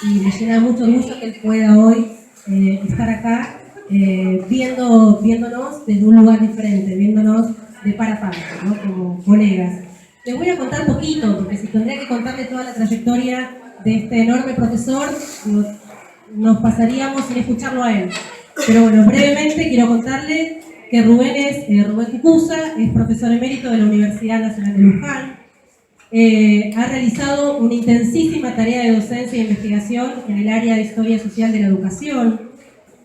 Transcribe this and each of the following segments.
y me llena mucho orgullo que él pueda hoy estar acá viéndonos desde un lugar diferente, viéndonos de par a par, ¿no? Como colegas. Les voy a contar poquito, porque si tendría que contarle toda la trayectoria de este enorme profesor, nos pasaríamos sin escucharlo a él. Pero bueno, brevemente quiero contarle que Rubén Cucuza es profesor emérito de la Universidad Nacional de Luján. Ha realizado una intensísima tarea de docencia e investigación en el área de Historia Social de la Educación.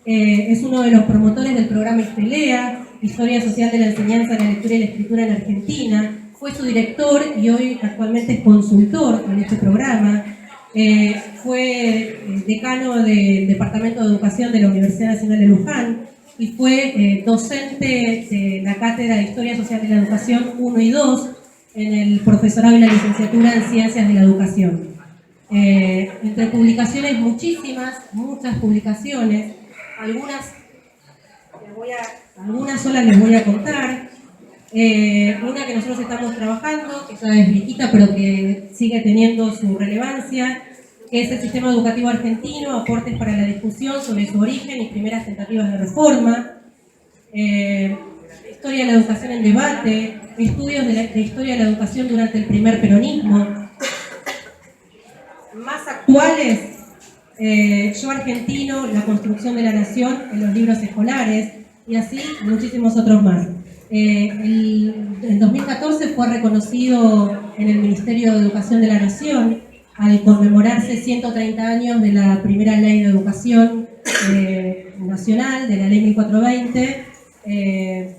Es uno de los promotores del programa Estelea, Historia Social de la Enseñanza, la Lectura y la Escritura en Argentina. Fue su director y hoy actualmente es consultor en este programa. Fue decano del Departamento de Educación de la Universidad Nacional de Luján y fue docente de la Cátedra de Historia Social de la Educación 1 y 2 en el profesorado y la licenciatura en Ciencias de la Educación. Entre publicaciones muchas publicaciones, algunas solas les voy a contar. Una que nosotros estamos trabajando, que ya es viejita, pero que sigue teniendo su relevancia, que es el sistema educativo argentino, aportes para la discusión sobre su origen y primeras tentativas de reforma. Historia de la educación en debate, estudios de historia de la educación durante el primer peronismo. Más actuales, Yo Argentino, la construcción de la nación en los libros escolares, y así muchísimos otros más. En 2014 fue reconocido en el Ministerio de Educación de la Nación al conmemorarse 130 años de la primera ley de educación nacional, de la ley 1420.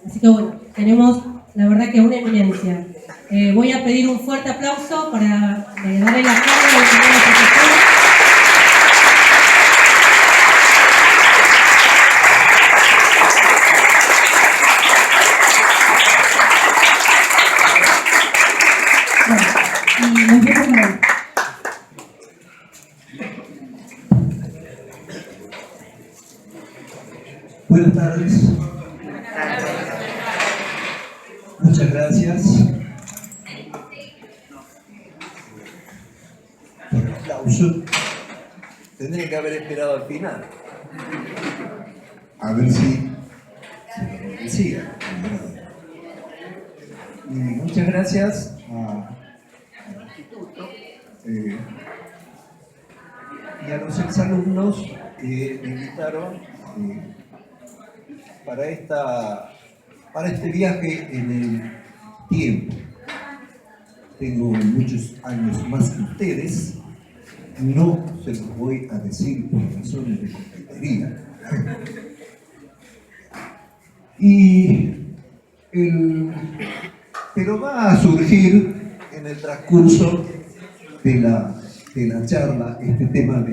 Así que bueno, tenemos la verdad que una eminencia. Voy a pedir un fuerte aplauso para darle la cara al primer profesor. Buenas tardes. Muchas gracias por el aplauso. Tendría que haber esperado al final. A ver si lo decía. Y muchas gracias al instituto y a los exalumnos que me invitaron para este viaje en el tiempo. Tengo muchos años más que ustedes, no se los voy a decir por razones de coquetería. Pero va a surgir en el transcurso de la charla este tema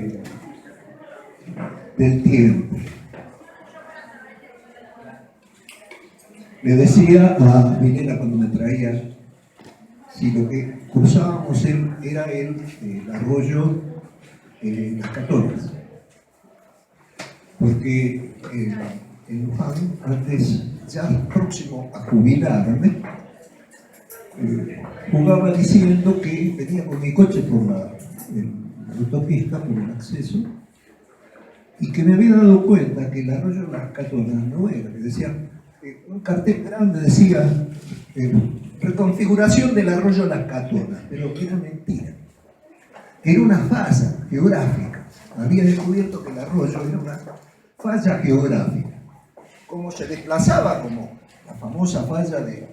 del tiempo. Le decía a Milena cuando me traía si lo que cruzábamos era el arroyo Las Catonas, porque en Luján, antes, ya próximo a jubilarme, jugaba diciendo que venía con mi coche por la autopista, por el acceso, y que me había dado cuenta que el arroyo Las Catonas no era, que decía, un cartel grande decía reconfiguración del arroyo Las Catonas, pero era mentira, era una falla geográfica. Había descubierto que el arroyo era una falla geográfica, como se desplazaba, como la famosa falla de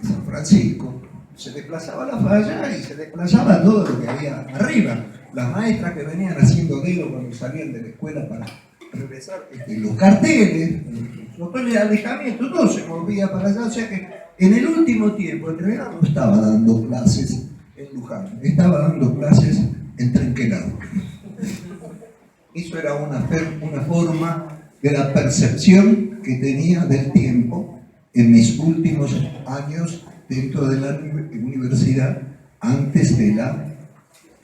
San Francisco, se desplazaba la falla y se desplazaba todo lo que había arriba. Las maestras que venían haciendo dedo cuando salían de la escuela para regresar, los carteles, los botones de alejamiento, todo se movía para allá. O sea que en el último tiempo, en realidad no estaba dando clases en Luján, estaba dando clases en Trenquelado. Eso era una forma de la percepción que tenía del tiempo en mis últimos años dentro de la universidad antes de la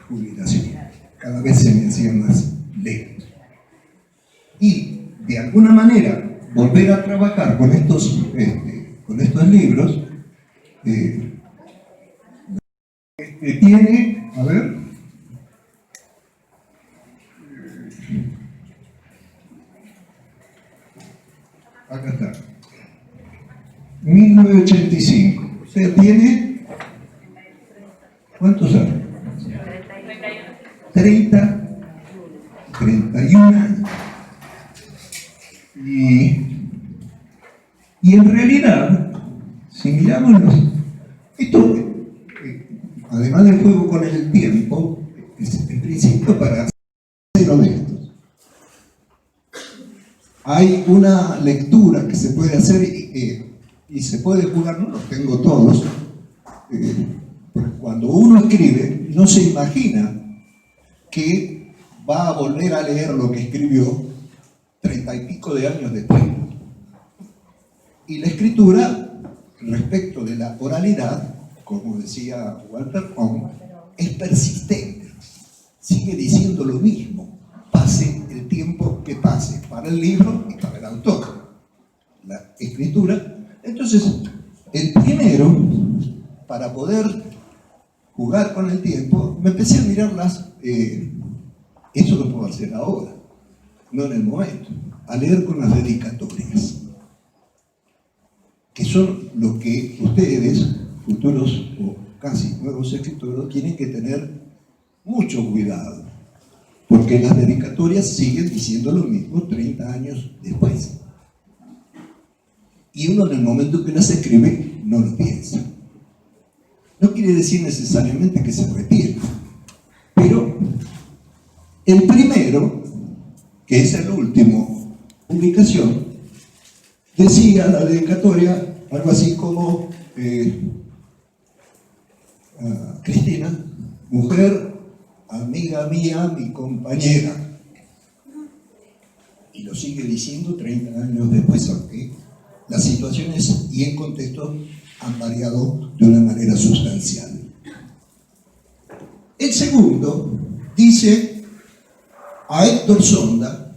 jubilación. Cada vez se me hacía más lento. Y de alguna manera volver a trabajar con estos libros tiene, a ver, 1985. ¿Usted tiene cuántos años? 31 años. Y en realidad, si miramos esto, además del juego con el tiempo, es en principio para ser honestos. Hay una lectura que se puede hacer y se puede jugar, no los tengo todos, porque cuando uno escribe no se imagina que va a volver a leer lo que escribió 30 y pico de años después. Y la escritura, respecto de la oralidad, como decía Walter Ong, es persistente, sigue diciendo lo mismo, pase el tiempo que pase, para el libro y para el autor. La escritura, entonces, el primero, para poder jugar con el tiempo, me empecé a mirarlas, eso lo puedo hacer ahora, no en el momento, a leer con las dedicatorias, que son lo que ustedes, futuros o casi nuevos escritores, tienen que tener mucho cuidado, porque las dedicatorias siguen diciendo lo mismo 30 años después. Y uno en el momento que las escribe no lo piensa. No quiere decir necesariamente que se repita, pero el primero, que es el último publicación, decía la dedicatoria algo así como Cristina, mujer, amiga mía, mi compañera, y lo sigue diciendo 30 años después, aunque las situaciones y el contexto han variado de una manera sustancial. El segundo dice a Héctor Sonda: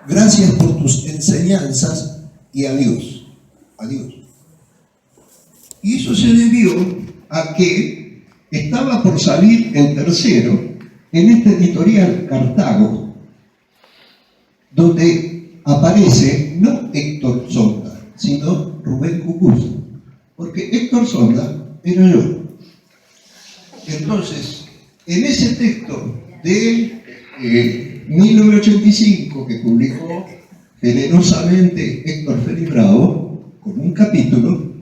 gracias por tus enseñanzas y adiós. Adiós. Y eso se debió a que estaba por salir el tercero en este editorial Cartago, donde aparece no Héctor Sonda, sino Rubén Cucuza, porque Héctor Sonda era yo. Entonces, en ese texto de 1985 que publicó generosamente Héctor Félix Bravo, con un capítulo,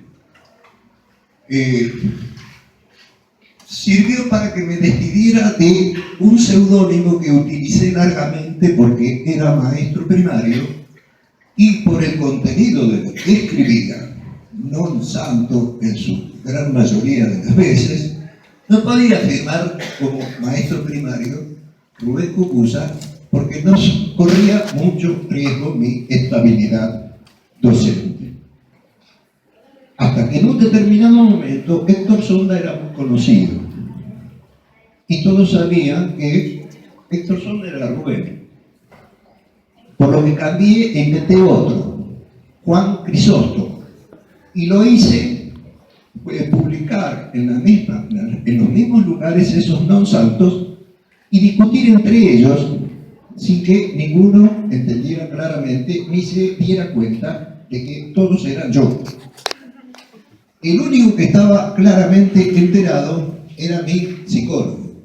sirvió para que me despidiera de un seudónimo que utilicé largamente porque era maestro primario y por el contenido de lo que escribía, non santo en su gran mayoría de las veces, no podía firmar como maestro primario Rubén Cucuza porque nos corría mucho riesgo mi estabilidad docente. Hasta que en un determinado momento Héctor Sonda era muy conocido y todos sabían que Héctor Sonda era Rubén, por lo que cambié e inventé otro, Juan Crisóstomo, y lo hice publicar en los mismos lugares esos non santos y discutir entre ellos sin que ninguno entendiera claramente ni se diera cuenta de que todos eran yo. El único que estaba claramente enterado era mi psicólogo,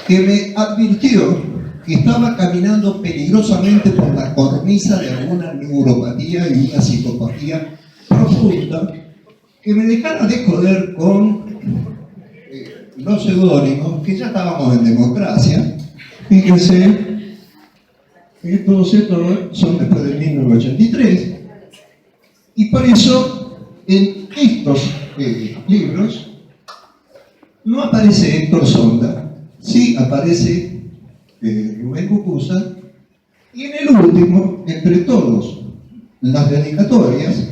que me advirtió que estaba caminando peligrosamente por la cornisa de alguna neuropatía y una psicopatía profunda, que me dejara de joder con los seudónimos, que ya estábamos en democracia. Fíjense que todos estos son después de 1983, y por eso en estos libros no aparece Héctor Sonda, sí aparece Rubén Cucuza, y en el último, entre todos, las dedicatorias,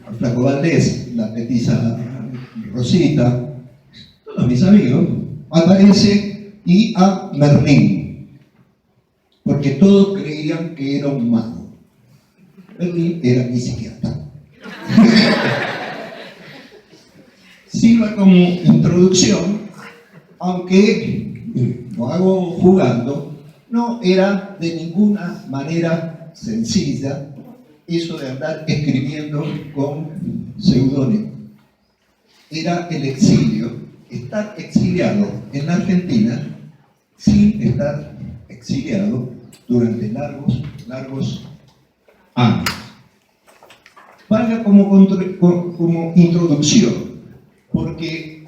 a Flaco Valdés, la petiza Rosita, todos mis amigos, aparece y a Merlín, porque todos creían que era un mago. Merlín era mi psiquiatra. Sirva como introducción, aunque lo hago jugando, no era de ninguna manera sencilla eso de andar escribiendo con seudónimo. Era el exilio, estar exiliado en la Argentina sin estar exiliado durante largos años. Valga como introducción, porque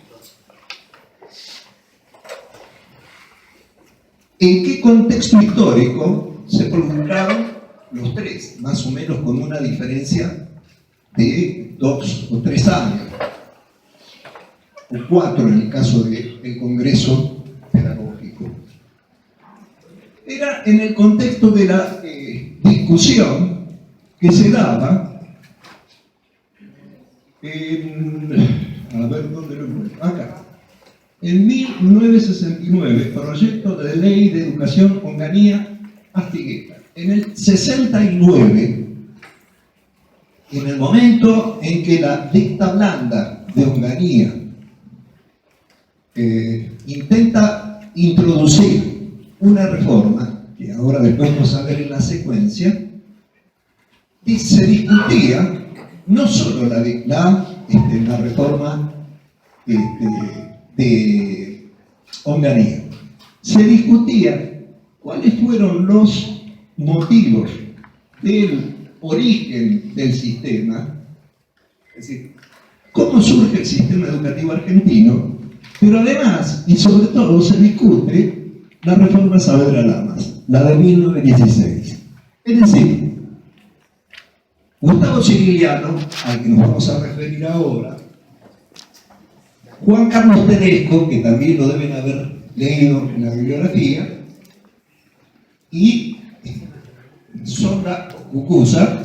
¿en qué contexto histórico se prolongaron los tres? Más o menos con una diferencia de 2 o 3 años, o 4 en el caso del Congreso Pedagógico. Era en el contexto de la discusión que se daba a ver dónde lo encuentro, acá. En 1969, proyecto de ley de educación Onganía-Astigueta. En el 69, en el momento en que la dicta blanda de Onganía intenta introducir una reforma, que ahora después vamos a ver en la secuencia, se discutía no solo la reforma de Onganía, se discutía cuáles fueron los motivos del origen del sistema, es decir, cómo surge el sistema educativo argentino, pero además, y sobre todo, se discute la reforma Saavedra Lamas, la de 1916. Es decir, Gustavo Cirigliano, al que nos vamos a referir ahora, Juan Carlos Tedesco, que también lo deben haber leído en la bibliografía, y Sonda Cucuza,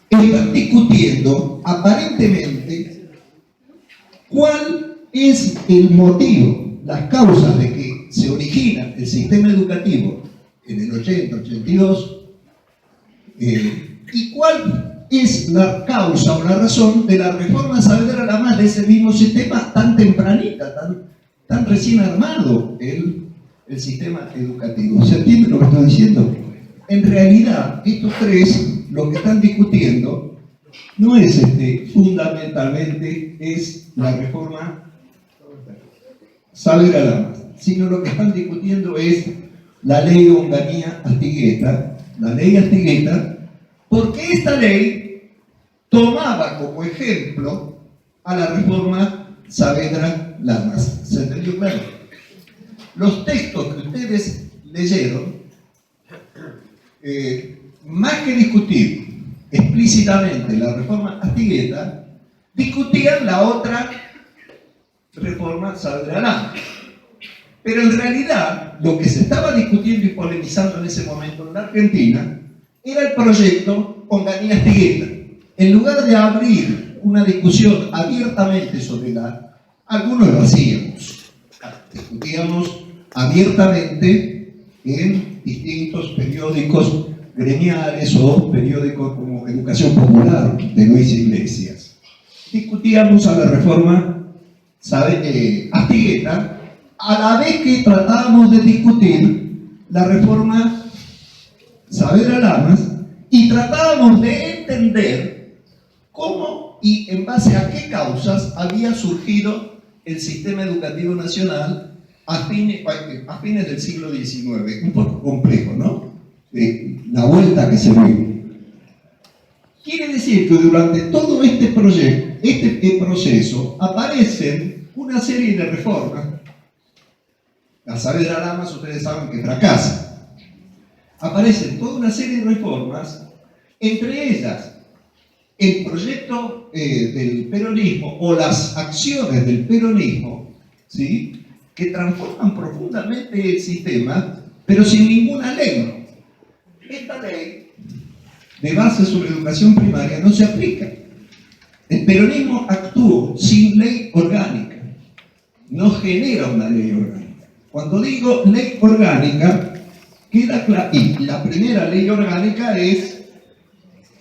están discutiendo aparentemente cuál es el motivo, las causas de que se origina el sistema educativo en el 80-82, y cuál es la causa o la razón de la reforma Saavedra Lamas de ese mismo sistema tan tempranita, tan recién armado el sistema educativo. ¿Se entiende lo que estoy diciendo? En realidad, estos tres lo que están discutiendo no es fundamentalmente es la reforma Saavedra Lamas, sino lo que están discutiendo es la ley de Onganía-Astigueta, la ley Astigueta, porque esta ley tomaba como ejemplo a la reforma Saavedra Lamas. ¿Se entendió claro? Los textos que ustedes leyeron, más que discutir explícitamente la reforma Astigueta, discutían la otra reforma Saavedra Lamas. Pero en realidad, lo que se estaba discutiendo y polemizando en ese momento en la Argentina era el proyecto Onganía-Astigueta. En lugar de abrir una discusión abiertamente sobre algunos lo hacíamos, discutíamos abiertamente en distintos periódicos gremiales o periódicos como Educación Popular de Luis Iglesias. Discutíamos a la reforma Astigueta, a la vez que tratábamos de discutir la reforma Saavedra Lamas y tratábamos de entender cómo y en base a qué causas había surgido el sistema educativo nacional a fines del siglo XIX. Un poco complejo, ¿no? La vuelta que se dio. Quiere decir que durante todo este proceso aparecen una serie de reformas. La Saavedra Lamas, ustedes saben que fracasa. Aparecen toda una serie de reformas, entre ellas el proyecto del peronismo o las acciones del peronismo, ¿sí?, que transforman profundamente el sistema, pero sin ninguna ley. Esta ley de base sobre educación primaria no se aplica. El peronismo actuó sin ley orgánica, no genera una ley orgánica. Cuando digo ley orgánica, queda claro, y la primera ley orgánica es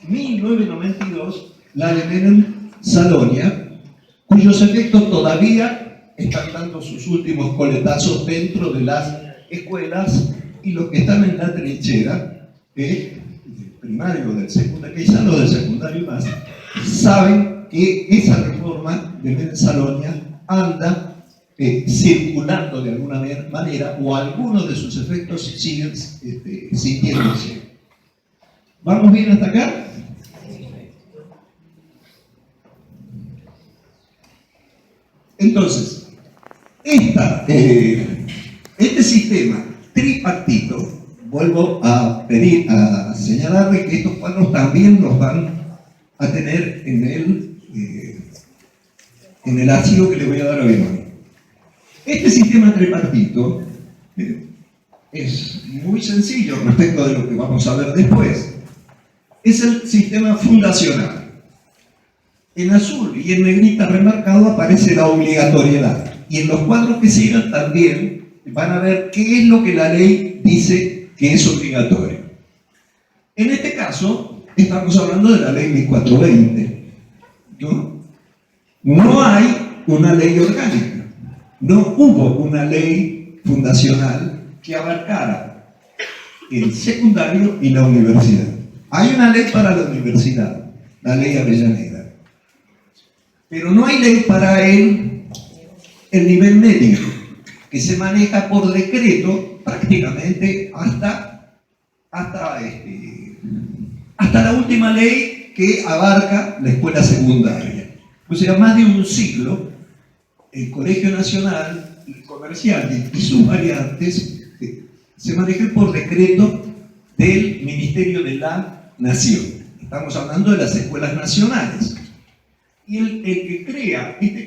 1992, la de Menem Salonia, cuyos efectos todavía están dando sus últimos coletazos dentro de las escuelas y los que están en la trinchera, primario o del secundario, quizás los del secundario más, saben que esa reforma de Mensalonia anda circulando de alguna manera, o algunos de sus efectos siguen sintiéndose. ¿Vamos bien hasta acá? Entonces, este sistema tripartito, vuelvo a señalarle que estos cuadros también los van a tener en el archivo que le voy a dar a Verónica. Este sistema tripartito es muy sencillo respecto de lo que vamos a ver después. Es el sistema fundacional. En azul y en negrita remarcado aparece la obligatoriedad. Y en los cuadros que sigan también van a ver qué es lo que la ley dice que es obligatorio. En este caso, estamos hablando de la ley 1420. No hay una ley orgánica. No hubo una ley fundacional que abarcara el secundario y la universidad. Hay una ley para la universidad, la ley Avellaneda. Pero no hay ley para el nivel medio, que se maneja por decreto prácticamente hasta la última ley que abarca la escuela secundaria. O sea, más de un siglo, el Colegio Nacional, el Comercial y sus variantes se manejan por decreto del Ministerio de la Nación. Estamos hablando de las escuelas nacionales. Y el que crea este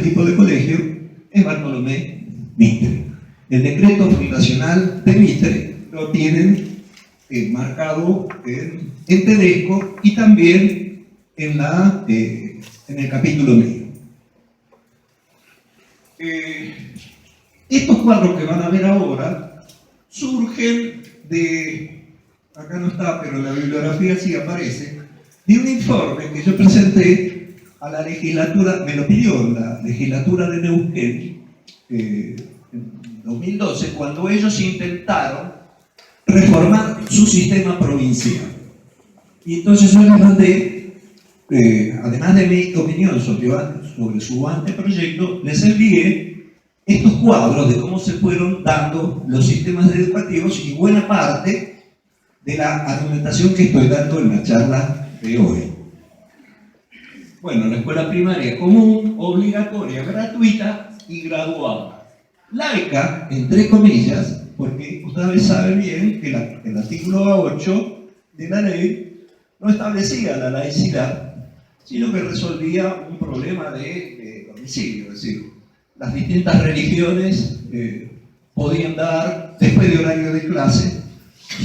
tipo de colegio, es Bartolomé Mitre. El decreto fundacional de Mitre lo tienen marcado en Tedesco y también en el capítulo mío. Estos cuadros que van a ver ahora surgen acá no está, pero en la bibliografía sí aparece, de un informe que yo presenté a la legislatura, me lo pidió la legislatura de Neuquén en 2012, cuando ellos intentaron reformar su sistema provincial. Y entonces yo les mandé, además de mi opinión sobre su anteproyecto, les envié estos cuadros de cómo se fueron dando los sistemas educativos y buena parte de la argumentación que estoy dando en la charla de hoy. Bueno, la escuela primaria común, obligatoria, gratuita y graduada. Laica, entre comillas, porque ustedes saben bien que el artículo 8 de la ley no establecía la laicidad, sino que resolvía un problema de domicilio, es decir, las distintas religiones podían dar, después de horario de clase,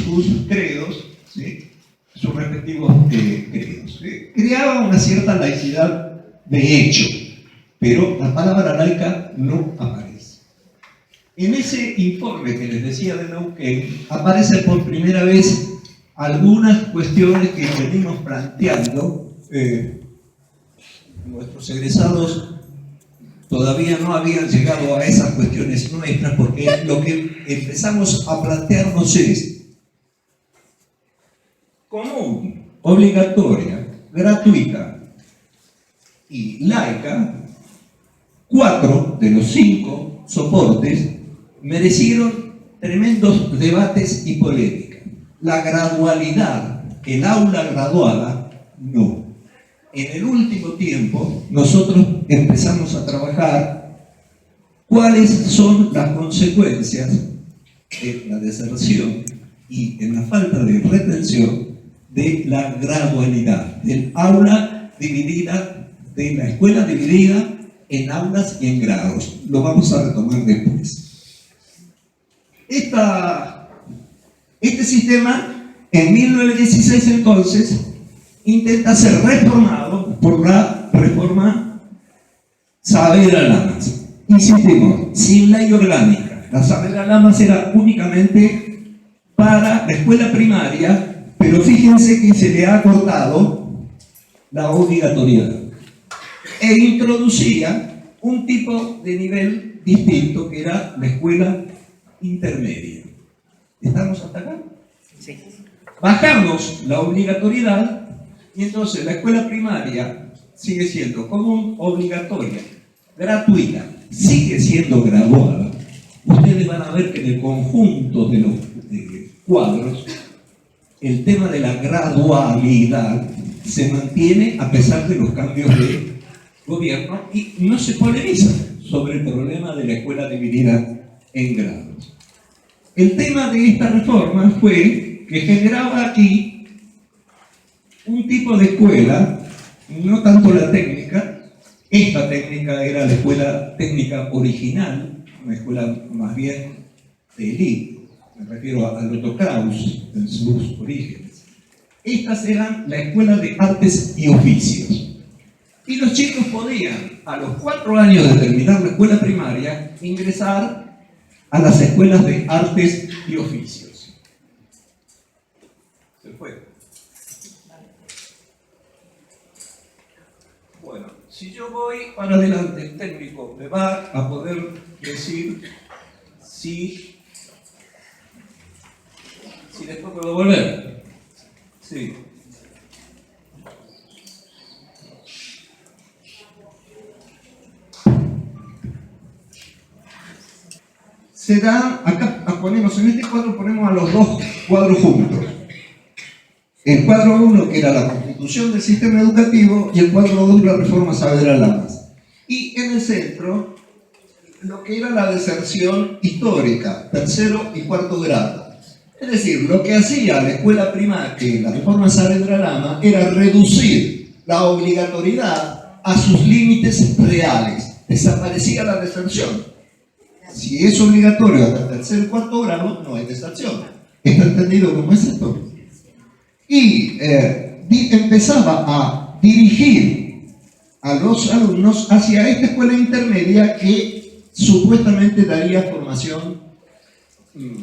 sus credos, ¿sí? Sus respectivos credos. Creaba una cierta laicidad de hecho, pero la palabra laica no aparece. En ese informe que les decía de Neuquén, aparecen por primera vez algunas cuestiones que venimos planteando. Nuestros egresados todavía no habían llegado a esas cuestiones nuestras, porque lo que empezamos a plantearnos es común, obligatoria, gratuita y laica. 4 de los 5 soportes merecieron tremendos debates y polémicas. La gradualidad, el aula graduada, no. En el último tiempo, nosotros empezamos a trabajar cuáles son las consecuencias en la deserción y en la falta de retención de la gradualidad, del aula dividida, de la escuela dividida en aulas y en grados. Lo vamos a retomar después. Este sistema, en 1916 entonces, intenta ser reformado por la reforma Saavedra-Lamas. Insistimos, sin ley orgánica. La Saavedra-Lamas era únicamente para la escuela primaria, pero fíjense que se le ha cortado la obligatoriedad e introducía un tipo de nivel distinto que era la escuela intermedia. ¿Estamos hasta acá? Sí. Bajamos la obligatoriedad y entonces la escuela primaria sigue siendo común, obligatoria, gratuita, sigue siendo graduada. Ustedes van a ver que en el conjunto de los cuadros el tema de la gradualidad se mantiene a pesar de los cambios de gobierno y no se polemiza sobre el problema de la escuela dividida en grados. El tema de esta reforma fue que generaba aquí un tipo de escuela, no tanto la técnica. Esta técnica era la escuela técnica original, una escuela más bien de élite, me refiero a Otto Kraus en sus orígenes. Estas eran la escuela de artes y oficios. Y los chicos podían, a los 4 años de terminar la escuela primaria, ingresar a las escuelas de artes y oficios. Se fue. Bueno, si yo voy para adelante, el técnico me va a poder decir si después puedo volver. Sí. Se da, acá ponemos, en este cuadro ponemos a los dos cuadros juntos. El cuadro 1, que era la constitución del sistema educativo, y el cuadro 2, la reforma Saavedra Lamas. Y en el centro, lo que era la deserción histórica, 3º y 4º grado. Es decir, lo que hacía la escuela primaria, la reforma Saavedra Lamas, era reducir la obligatoriedad a sus límites reales. Desaparecía la deserción. Si es obligatorio hasta el 3º y 4º grado, no hay deserción. ¿Está entendido cómo es esto? Y empezaba a dirigir a los alumnos hacia esta escuela intermedia que supuestamente daría formación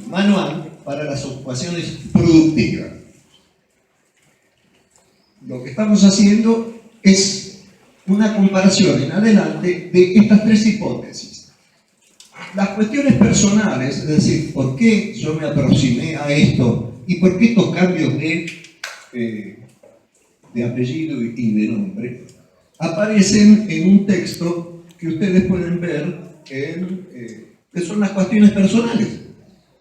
manual para las ocupaciones productivas. Lo que estamos haciendo es una comparación en adelante de estas 3 hipótesis. Las cuestiones personales, es decir, por qué yo me aproximé a esto y por qué estos cambios de apellido y de nombre, aparecen en un texto que ustedes pueden ver que son las cuestiones personales.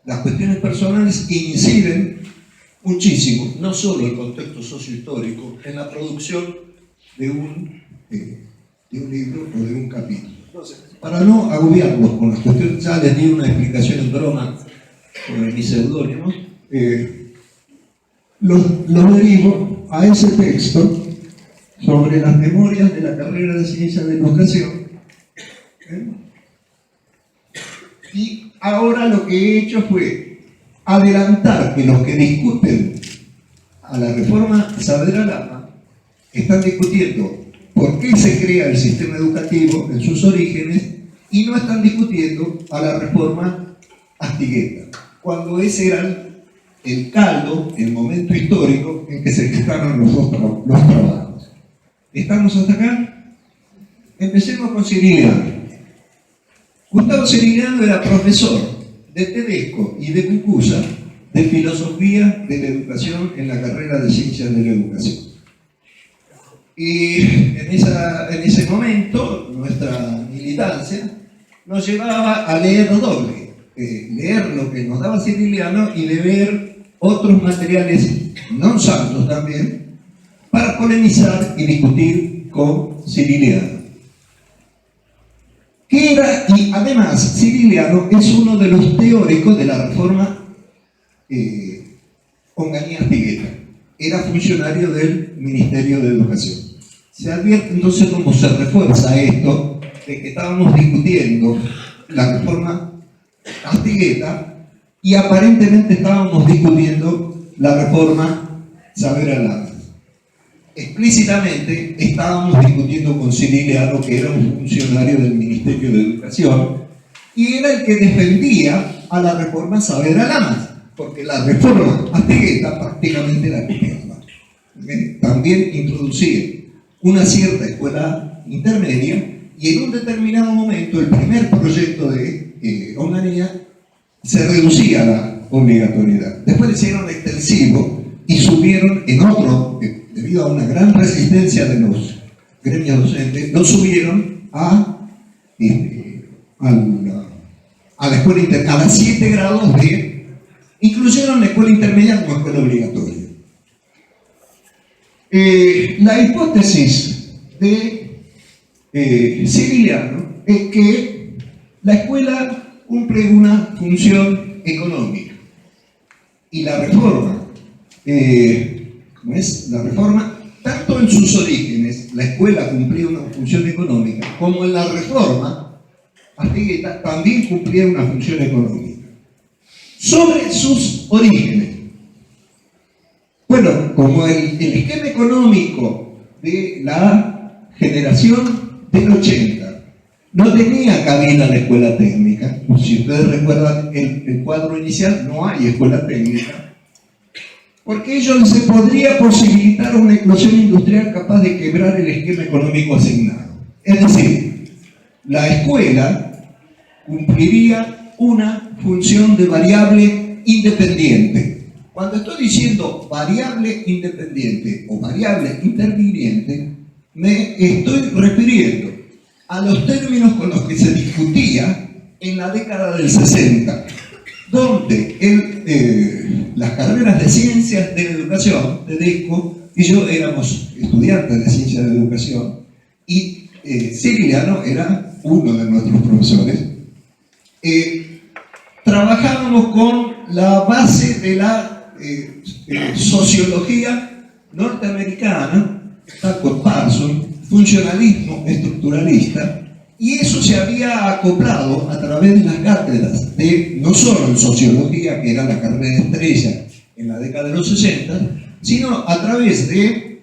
Las cuestiones personales inciden muchísimo, no solo el contexto sociohistórico, en la producción de un libro o de un capítulo. Entonces, para no agobiarlos con las cuestiones, ya les di una explicación en broma sobre mis seudónimos, los derivo a ese texto sobre las memorias de la carrera de Ciencia de la Educación. Y ahora lo que he hecho fue adelantar que los que discuten a la reforma Saavedra Lamas están discutiendo por qué se crea el sistema educativo en sus orígenes y no están discutiendo a la reforma Astigueta, cuando ese era el caldo, el momento histórico en que se gestaron los trabajos. ¿Estamos hasta acá? Empecemos con Ciriliano. Gustavo Ciriliano era profesor de Tedesco y de Cucuza de filosofía de la educación en la carrera de Ciencias de la Educación. Y en ese momento, nuestra militancia nos llevaba a leer doble, leer lo que nos daba Ciriliano y leer otros materiales no santos también, para polemizar y discutir con Ciriliano. Que era, y además Ciriliano es uno de los teóricos de la reforma Onganía-Astigueta. Era funcionario del Ministerio de Educación. Se advierte entonces cómo se refuerza esto de que estábamos discutiendo la reforma Astigueta y aparentemente estábamos discutiendo la reforma Saavedra Lamas. Explícitamente estábamos discutiendo con Ciriliano, que era un funcionario del Ministerio de Educación, y era el que defendía a la reforma Saavedra Lamas, porque la reforma Astigueta prácticamente la copiaba. También introducía una cierta escuela intermedia, y en un determinado momento el primer proyecto de Onganía se reducía la obligatoriedad. Después le hicieron extensivo y subieron en otro, debido a una gran resistencia de los gremios docentes, lo subieron a la escuela a las 7 grados de, incluyeron la escuela intermedia como escuela obligatoria. La hipótesis de Civiliano es que la escuela cumple una función económica y la reforma, ¿cómo es? La reforma, tanto en sus orígenes, la escuela cumplía una función económica, como en la reforma, Astegueta también cumplía una función económica. Sobre sus orígenes, bueno, como el esquema económico de la generación del 80 no tenía cabida la escuela técnica, si ustedes recuerdan el cuadro inicial, no hay escuela técnica, porque ello se podría posibilitar una eclosión industrial capaz de quebrar el esquema económico asignado. Es decir, la escuela cumpliría una función de variable independiente. Cuando estoy diciendo variable independiente o variable interviniente, me estoy refiriendo a los términos con los que se discutía en la década del 60, donde las carreras de ciencias de la educación, TEDESCO, y yo éramos estudiantes de ciencias de la educación, y Civiliano era uno de nuestros profesores. Trabajábamos con la base de la sociología norteamericana, con Parsons, funcionalismo estructuralista, y eso se había acoplado a través de las cátedras de, no solo en sociología, que era la carrera estrella en la década de los 60, sino a través de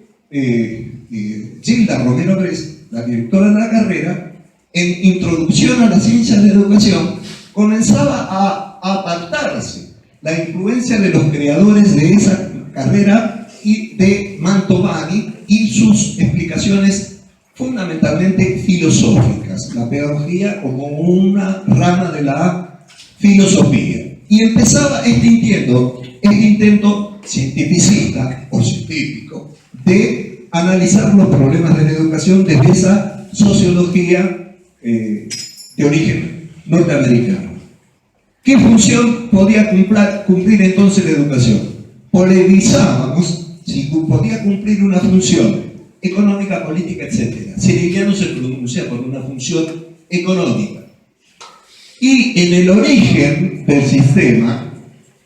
Gilda Romero Brest, la directora de la carrera, en Introducción a las Ciencias de la Educación, comenzaba a apartarse la influencia de los creadores de esa carrera y de Mantovani y sus explicaciones fundamentalmente filosóficas, la pedagogía como una rama de la filosofía. Y empezaba este intento cientificista o científico de analizar los problemas de la educación desde esa sociología de origen norteamericano. ¿Qué función podía cumplir entonces la educación? Polemizábamos si podía cumplir una función económica, política, etc. Civiliano se pronuncia por una función económica. Y en el origen del sistema,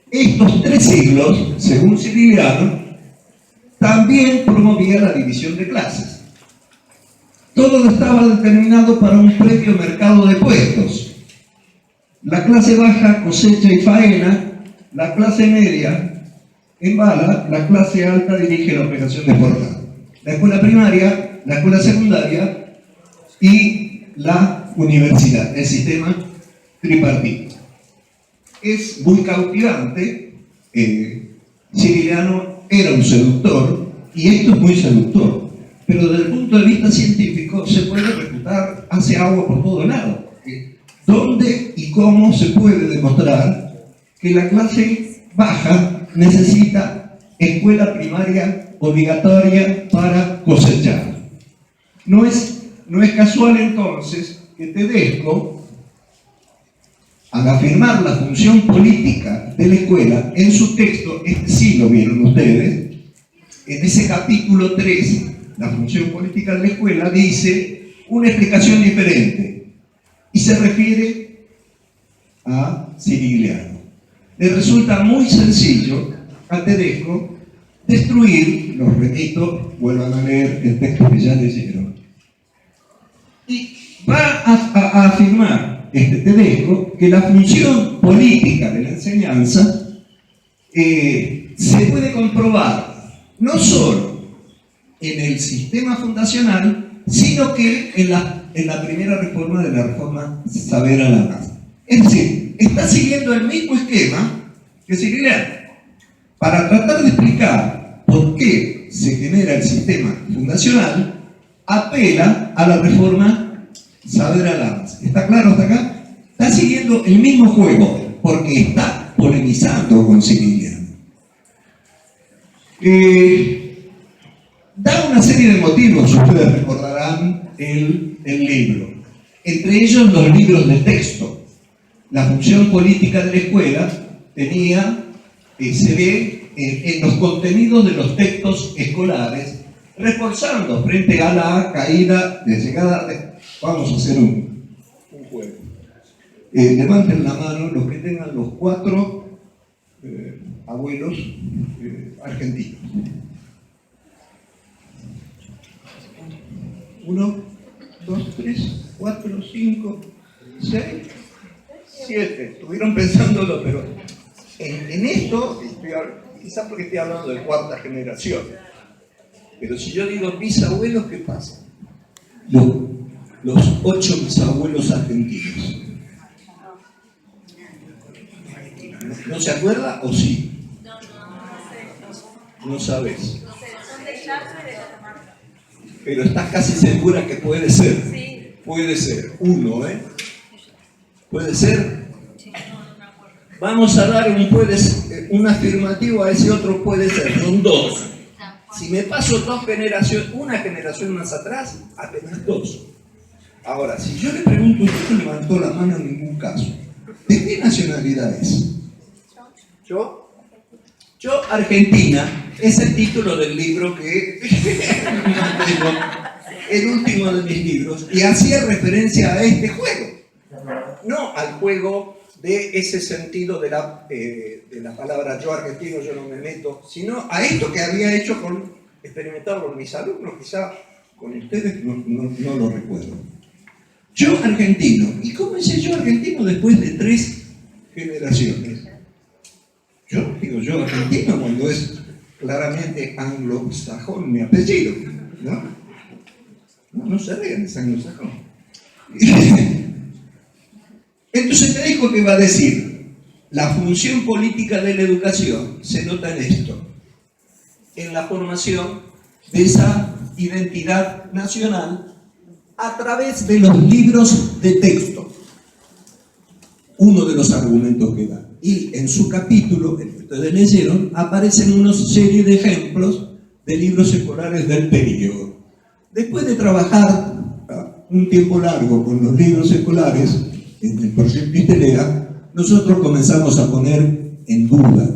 estos 3 siglos, según Civiliano, también promovía la división de clases. Todo estaba determinado para un previo mercado de puestos. La clase baja cosecha y faena, la clase media embala, la clase alta dirige la operación de exportar. La escuela primaria, la escuela secundaria y la universidad, el sistema tripartito. Es muy cautivante. Civiliano era un seductor, y esto es muy seductor, pero desde el punto de vista científico se puede refutar, hace agua por todo lado. ¿Dónde y cómo se puede demostrar que la clase baja necesita escuela primaria obligatoria para cosechar? No es casual entonces que TEDESCO, al afirmar la función política de la escuela, en su texto, este sí lo vieron ustedes, en ese capítulo 3, la función política de la escuela, dice una explicación diferente y se refiere a Civiliano. Le resulta muy sencillo a TEDESCO destruir, los remito, vuelvan a leer el texto que ya leyeron, y va a afirmar TEDESCO que la función política de la enseñanza se puede comprobar no solo en el sistema fundacional, sino que en la primera reforma de la reforma Saber a la Más. Es decir, está siguiendo el mismo esquema que Civiliano. Para tratar de explicar por qué se genera el sistema fundacional, apela a la reforma Saber a la Más. ¿Está claro hasta acá? Está siguiendo el mismo juego, porque está polemizando con Civiliano. Da una serie de motivos, ustedes recordarán el libro. Entre ellos los libros de texto. La función política de la escuela tenía, se ve en los contenidos de los textos escolares, reforzando frente a la caída de llegada de... Vamos a hacer un juego. Levanten la mano los que tengan los 4 abuelos argentinos. 1, 2, 3, 4, 5, 6, 7. Estuvieron pensándolo, pero en esto, quizás porque estoy hablando de 4ª generación, pero si yo digo bisabuelos, ¿qué pasa? Los 8 bisabuelos argentinos. ¿No se acuerda o sí? No sabes. Pero estás casi segura que puede ser. Puede ser. 1, ¿eh? ¿Puede ser? Vamos a dar un afirmativo a ese otro puede ser. Son 2. Si me paso 2 generaciones, una generación más atrás, apenas 2. Ahora, si yo le pregunto, usted no levantó la mano en ningún caso, ¿de qué nacionalidad es? ¿Yo? Yo, Argentina, es el título del libro que el último de mis libros, y hacía referencia a este juego, no al juego de ese sentido de la palabra yo argentino, yo no me meto, sino a esto que había hecho experimentado con mis alumnos, quizá con ustedes no lo recuerdo. Yo argentino, ¿y cómo hice yo argentino después de 3 generaciones? Yo digo yo argentino cuando es claramente anglosajón mi apellido, ¿no? No se rían, es anglosajón. Entonces te dijo que va a decir, la función política de la educación se nota en esto, en la formación de esa identidad nacional a través de los libros de texto. Uno de los argumentos que da. Y en su capítulo, el que ustedes leyeron, aparecen una serie de ejemplos de libros escolares del periodo. Después de trabajar un tiempo largo con los libros escolares en el proyecto Istelera, nosotros comenzamos a poner en duda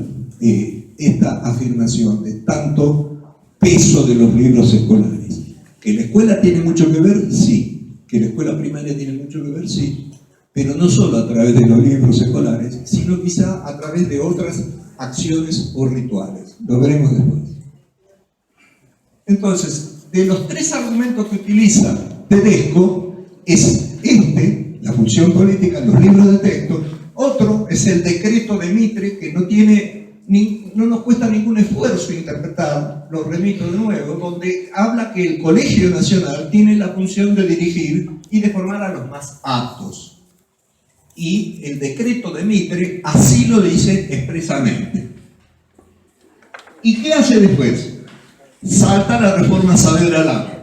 esta afirmación de tanto peso de los libros escolares. ¿Que la escuela tiene mucho que ver? Sí. ¿Que la escuela primaria tiene mucho que ver? Sí. Pero no solo a través de los libros escolares, sino quizá a través de otras acciones o rituales. Lo veremos después. Entonces, de los 3 argumentos que utiliza Tedesco, es la función política, los libros de texto. Otro es el decreto de Mitre, que no nos cuesta ningún esfuerzo interpretar, lo remito de nuevo, donde habla que el Colegio Nacional tiene la función de dirigir y de formar a los más aptos. Y el decreto de Mitre así lo dice expresamente. ¿Y qué hace después? Salta la reforma Saavedra-Lama.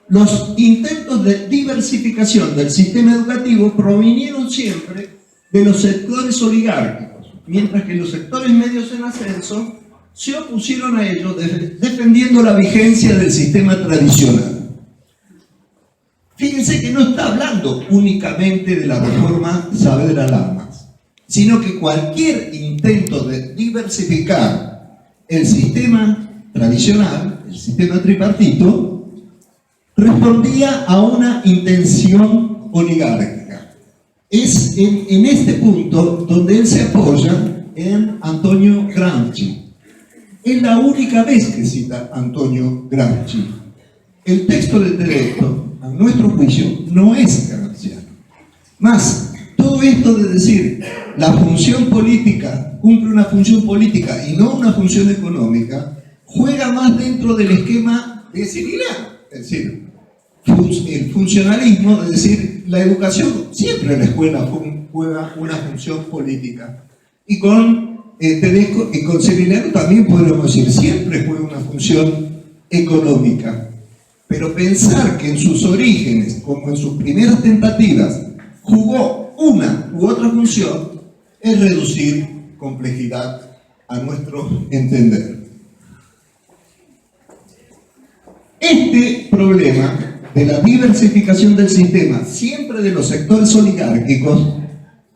Los intentos de diversificación del sistema educativo provinieron siempre de los sectores oligárquicos, mientras que los sectores medios en ascenso se opusieron a ello defendiendo la vigencia del sistema tradicional. Fíjense que no está hablando únicamente de la reforma Saavedra-Lama, sino que cualquier intento de diversificar el sistema tradicional, el sistema tripartito, respondía a una intención oligárquica. Es en este punto donde él se apoya en Antonio Gramsci. Es la única vez que cita Antonio Gramsci. El texto de Tedesco, a nuestro juicio, no es gramsciano. Más, todo esto de decir la función política cumple una función política y no una función económica, juega más dentro del esquema de Ciriliano. Es decir, el funcionalismo, es decir, la educación, siempre en la escuela juega una función política. Y con Tedesco y con Ciriliano también podríamos decir, siempre juega una función económica. Pero pensar que en sus orígenes, como en sus primeras tentativas, jugó una u otra función, es reducir complejidad a nuestro entender. este problema de la diversificación del sistema, siempre de los sectores oligárquicos,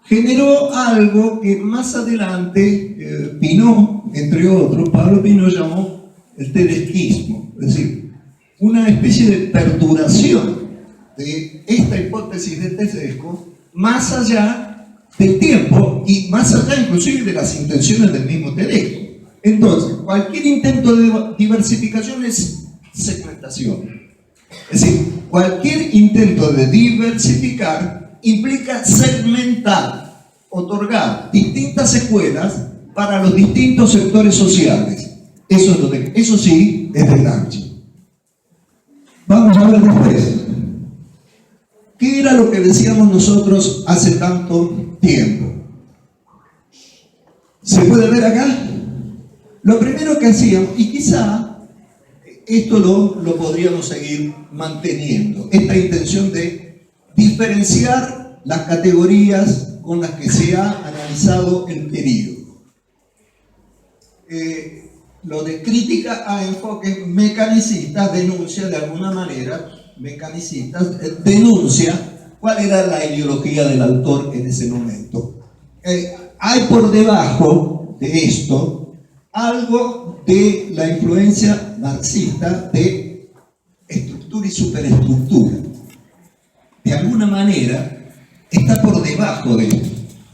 generó algo que más adelante Pinot, entre otros, Pablo Pinot llamó el tedesquismo, es decir, una especie de perduración de esta hipótesis de Tedesco más allá del tiempo y más allá inclusive de las intenciones del mismo Tedesco. Entonces, cualquier intento de diversificación es segmentación. Es decir, cualquier intento de diversificar implica segmentar, otorgar distintas escuelas para los distintos sectores sociales. Eso sí es de Gramsci. Vamos a ver después. ¿Qué era lo que decíamos nosotros hace tanto tiempo? ¿Se puede ver acá? Lo primero que hacíamos, y quizá esto lo podríamos seguir manteniendo, esta intención de diferenciar las categorías con las que se ha analizado el periodo. Lo de crítica a enfoques mecanicistas denuncia de alguna manera, denuncia cuál era la ideología del autor en ese momento. Hay por debajo de esto algo de la influencia marxista de estructura y superestructura. De alguna manera está por debajo de esto,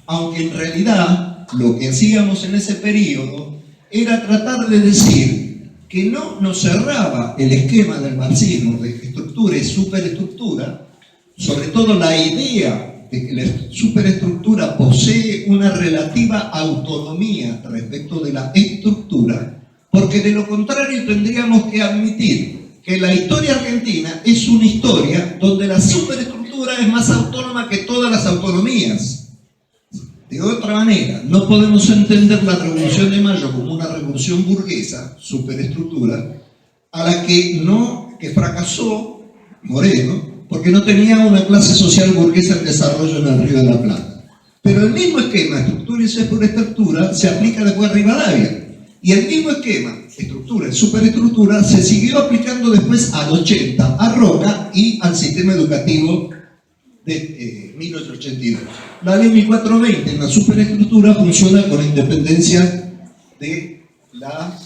aunque en realidad lo que hacíamos en ese periodo era tratar de decir que no nos cerraba el esquema del marxismo de estructura y superestructura, sobre todo la idea de que la superestructura posee una relativa autonomía respecto de la estructura, porque de lo contrario tendríamos que admitir que la historia argentina es una historia donde la superestructura es más autónoma que todas las autonomías. De otra manera, no podemos entender la Revolución de Mayo como una revolución burguesa, superestructura, a la que fracasó Moreno, porque no tenía una clase social burguesa en desarrollo en el Río de la Plata. Pero el mismo esquema, estructura y superestructura, se aplica después a Rivadavia. Y el mismo esquema, estructura y superestructura, se siguió aplicando después al 80, a Roca y al sistema educativo de 1882. La ley 1420 en la superestructura funciona con independencia de la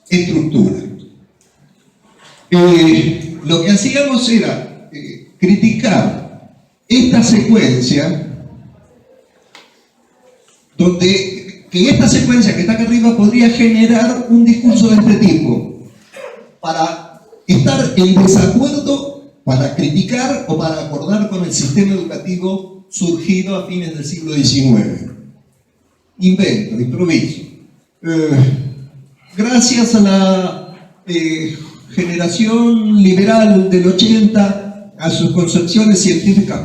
estructura. Lo que hacíamos era criticar esta secuencia, que esta secuencia que está acá arriba podría generar un discurso de este tipo, para estar en desacuerdo, para criticar o para acordar con el sistema educativo surgido a fines del siglo XIX. Invento, improviso. Gracias a la generación liberal del 80, a sus concepciones científicas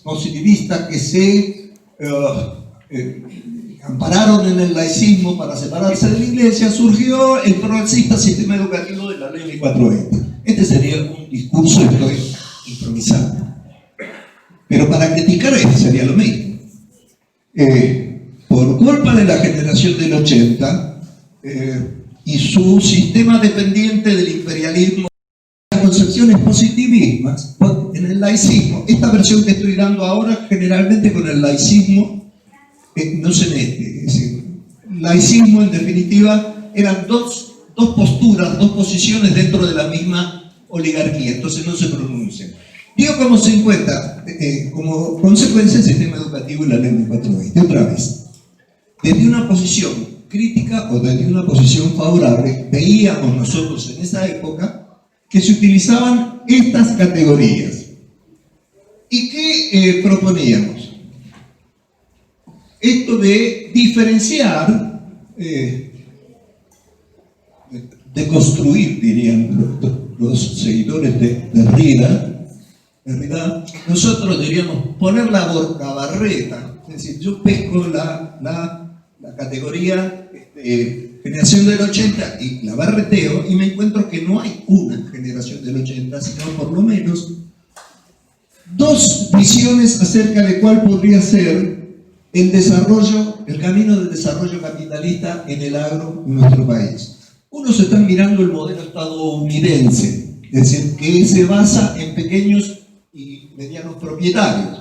positivistas que se ampararon en el laicismo para separarse de la Iglesia, surgió el progresista sistema educativo de la ley 1420. Este sería un discurso, estoy improvisando. Pero para criticar este sería lo mismo. Por culpa de la generación del 80 y su sistema dependiente del imperialismo, las concepciones positivistas en el laicismo, esta versión que estoy dando ahora generalmente con el laicismo no se mete. Es decir, laicismo en definitiva eran dos posturas, dos posiciones dentro de la misma oligarquía, entonces no se pronuncian. Digo como se encuentra, como consecuencia del sistema educativo y la ley 420. Otra vez, desde una posición crítica o desde una posición favorable, veíamos nosotros en esa época que se utilizaban estas categorías. ¿Y qué proponíamos? Esto de diferenciar, de construir, dirían los seguidores de Derrida, nosotros diríamos poner la barreta, es decir, yo pesco la categoría generación del 80 y la barreteo y me encuentro que no hay una generación del 80, sino por lo menos dos visiones acerca de cuál podría ser el camino del desarrollo capitalista en el agro en nuestro país. Unos están mirando el modelo estadounidense, es decir, que se basa en pequeños y medianos propietarios.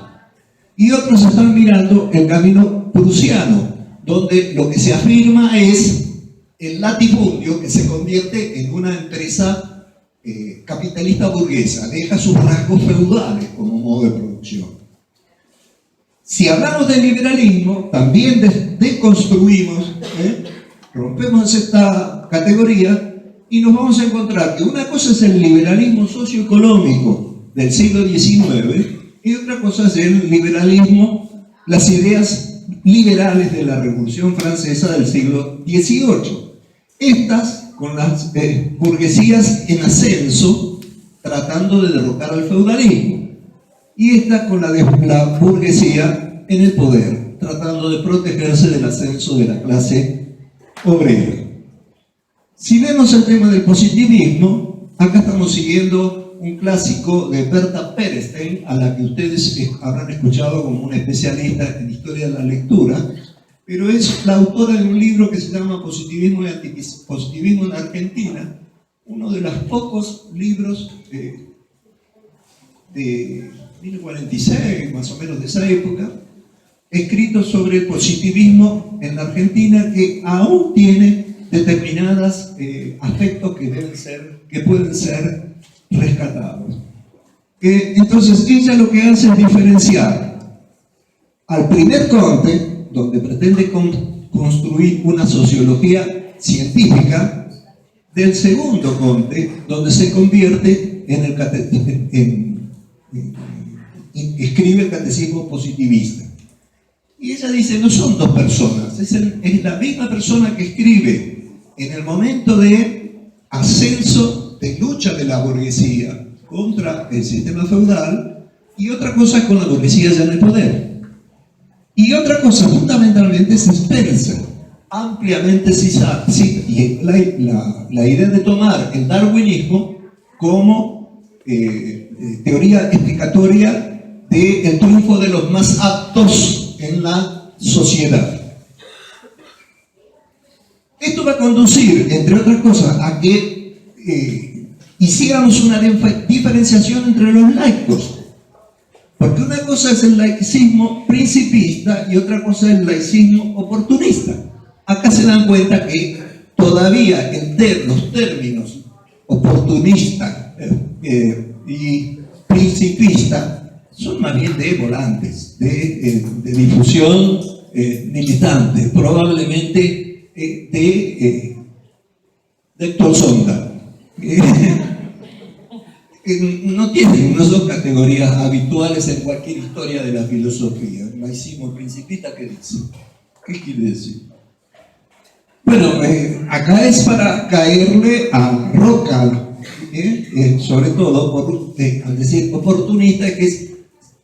Y otros están mirando el camino prusiano, donde lo que se afirma es el latifundio que se convierte en una empresa capitalista burguesa, deja sus rasgos feudales como modo de producción. Si hablamos de liberalismo, también deconstruimos, rompemos esta categoría y nos vamos a encontrar que una cosa es el liberalismo socioeconómico del siglo XIX y otra cosa es el liberalismo, las ideas liberales de la Revolución Francesa del siglo XVIII. Estas con las burguesías en ascenso, tratando de derrocar al feudalismo, y esta con la burguesía en el poder, tratando de protegerse del ascenso de la clase obrera. Si vemos el tema del positivismo, acá estamos siguiendo un clásico de Berta Perestein, a la que ustedes habrán escuchado como una especialista en historia de la lectura, pero es la autora de un libro que se llama Positivismo y Antipositivismo en Argentina, uno de los pocos libros de 1946, más o menos de esa época, escritos sobre el positivismo en la Argentina, que aún tiene determinados aspectos que pueden ser rescatados. Entonces, ella lo que hace es diferenciar al primer Comte, donde pretende construir una sociología científica, del segundo Comte, donde se convierte escribe el catecismo positivista. Y ella dice, no son dos personas, es la misma persona que escribe en el momento de ascenso, de lucha de la burguesía contra el sistema feudal, y otra cosa con la burguesía ya en el poder. Y otra cosa fundamentalmente es Spencer, ampliamente cita la idea de tomar el darwinismo como teoría explicatoria del triunfo de los más aptos en la sociedad. Esto va a conducir, entre otras cosas, a que hiciéramos una diferenciación entre los laicos. Porque una cosa es el laicismo principista y otra cosa es el laicismo oportunista. Acá se dan cuenta que todavía los términos oportunista y principista son más bien de volantes, de difusión militante, probablemente de Héctor Sonda. No tienen, no son categorías habituales en cualquier historia de la filosofía. El laicismo principista, ¿qué dice? ¿Qué quiere decir? Bueno, acá es para caerle a Roca, sobre todo al decir oportunista, que es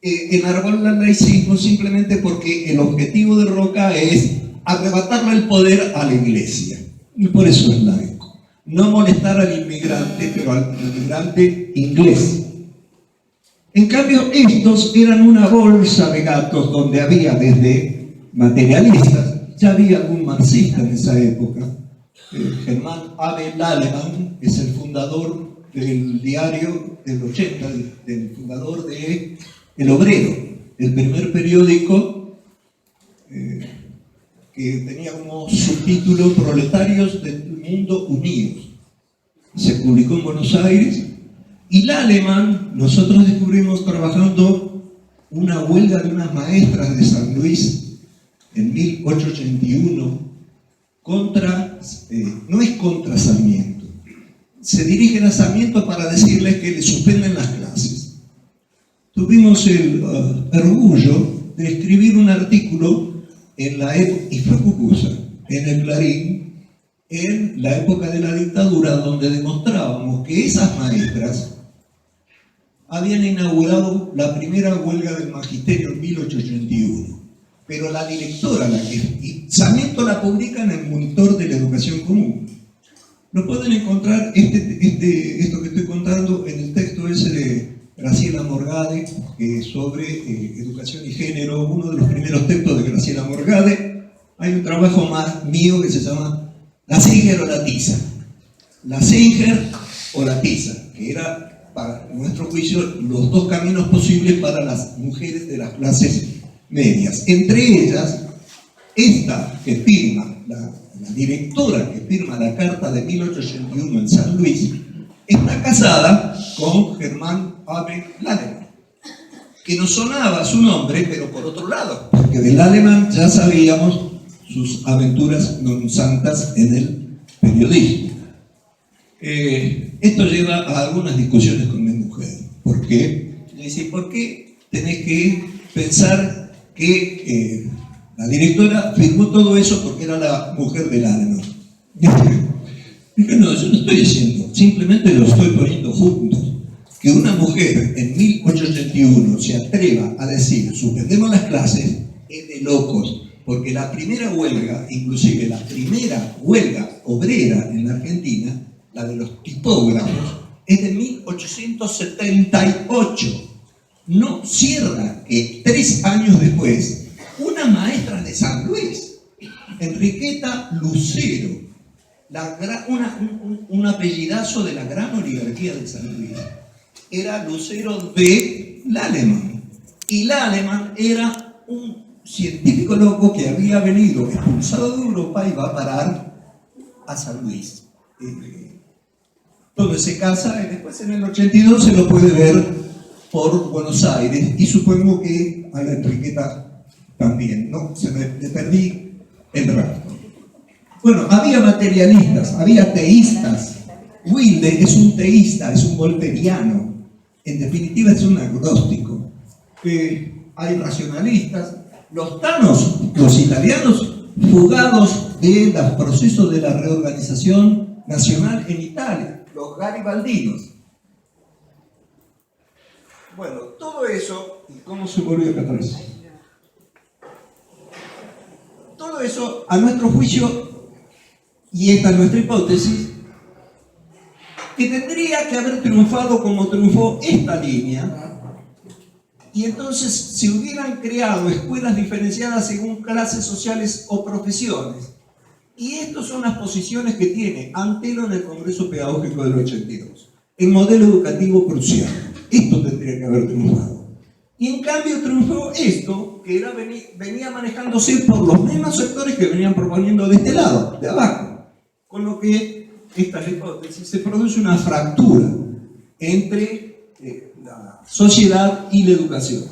enarbolar el laicismo simplemente porque el objetivo de Roca es arrebatarle el poder a la iglesia, y por eso es laico. No molestar al inmigrante, pero al inmigrante inglés. En cambio, estos eran una bolsa de gatos donde había desde materialistas, ya había algún marxista en esa época. Germán Abel Laleman es el fundador del diario del 80, del fundador de El Obrero, el primer periódico que tenía como subtítulo Proletarios del Mundo Unidos. Se publicó en Buenos Aires y Laleman, nosotros descubrimos trabajando una huelga de unas maestras de San Luis en 1881 no es contra Sarmiento, se dirigen a Sarmiento para decirles que le suspenden las clases. Tuvimos el orgullo de escribir un artículo y fue Cucuza, en el Clarín, en la época de la dictadura, donde demostrábamos que esas maestras habían inaugurado la primera huelga del magisterio en 1881, pero la directora, y Sarmiento la publica en el Monitor de la Educación Común. Lo pueden encontrar, esto que estoy contando, en el texto ese de Graciela Morgade, sobre educación y género, uno de los primeros textos de Graciela Morgade. Hay un trabajo más mío que se llama La Síguera o la Tiza, la Singer o la Tiza, que era, para nuestro juicio, los dos caminos posibles para las mujeres de las clases medias. Entre ellas, esta que firma, la directora que firma la carta de 1881 en San Luis, está casada con Germán Abel Laleman, que nos sonaba su nombre, pero por otro lado, porque del Laleman ya sabíamos sus aventuras non santas en el periodismo. Esto lleva a algunas discusiones con mi mujer. ¿Por qué? Le dice, ¿por qué tenés que pensar que la directora firmó todo eso porque era la mujer del Laleman? Dije, no, yo no estoy diciendo, simplemente lo estoy poniendo juntos. Que una mujer en 1881 se atreva a decir, suspendemos las clases, es de locos. Porque la primera huelga, inclusive la primera huelga obrera en la Argentina, la de los tipógrafos, es de 1878. No cierra que 3 años después, una maestra de San Luis, Enriqueta Lucero, un apellidazo de la gran oligarquía de San Luis, era Lucero de Laleman. Y Laleman era un científico loco que había venido expulsado de Europa y va a parar a San Luis, donde se casa, y después en el 82 se lo puede ver por Buenos Aires, y supongo que a la Enriqueta también, ¿no? Le perdí el rastro. Bueno, había materialistas, había teístas. Wilde es un teísta, es un volteriano, en definitiva es un agnóstico. Hay racionalistas. Los tanos, los italianos, fugados de los procesos de la reorganización nacional en Italia, los garibaldinos. Bueno, todo eso, ¿y cómo se volvió acá atrás? Todo eso, a nuestro juicio, y esta es nuestra hipótesis, que tendría que haber triunfado como triunfó esta línea. Y entonces se hubieran creado escuelas diferenciadas según clases sociales o profesiones. Y estas son las posiciones que tiene Antelo en el Congreso Pedagógico del 82. El modelo educativo prusiano. Esto tendría que haber triunfado. Y en cambio triunfó esto, que venía manejándose por los mismos sectores que venían proponiendo de este lado, de abajo. Con lo que esta hipótesis se produce una fractura entre la sociedad y la educación.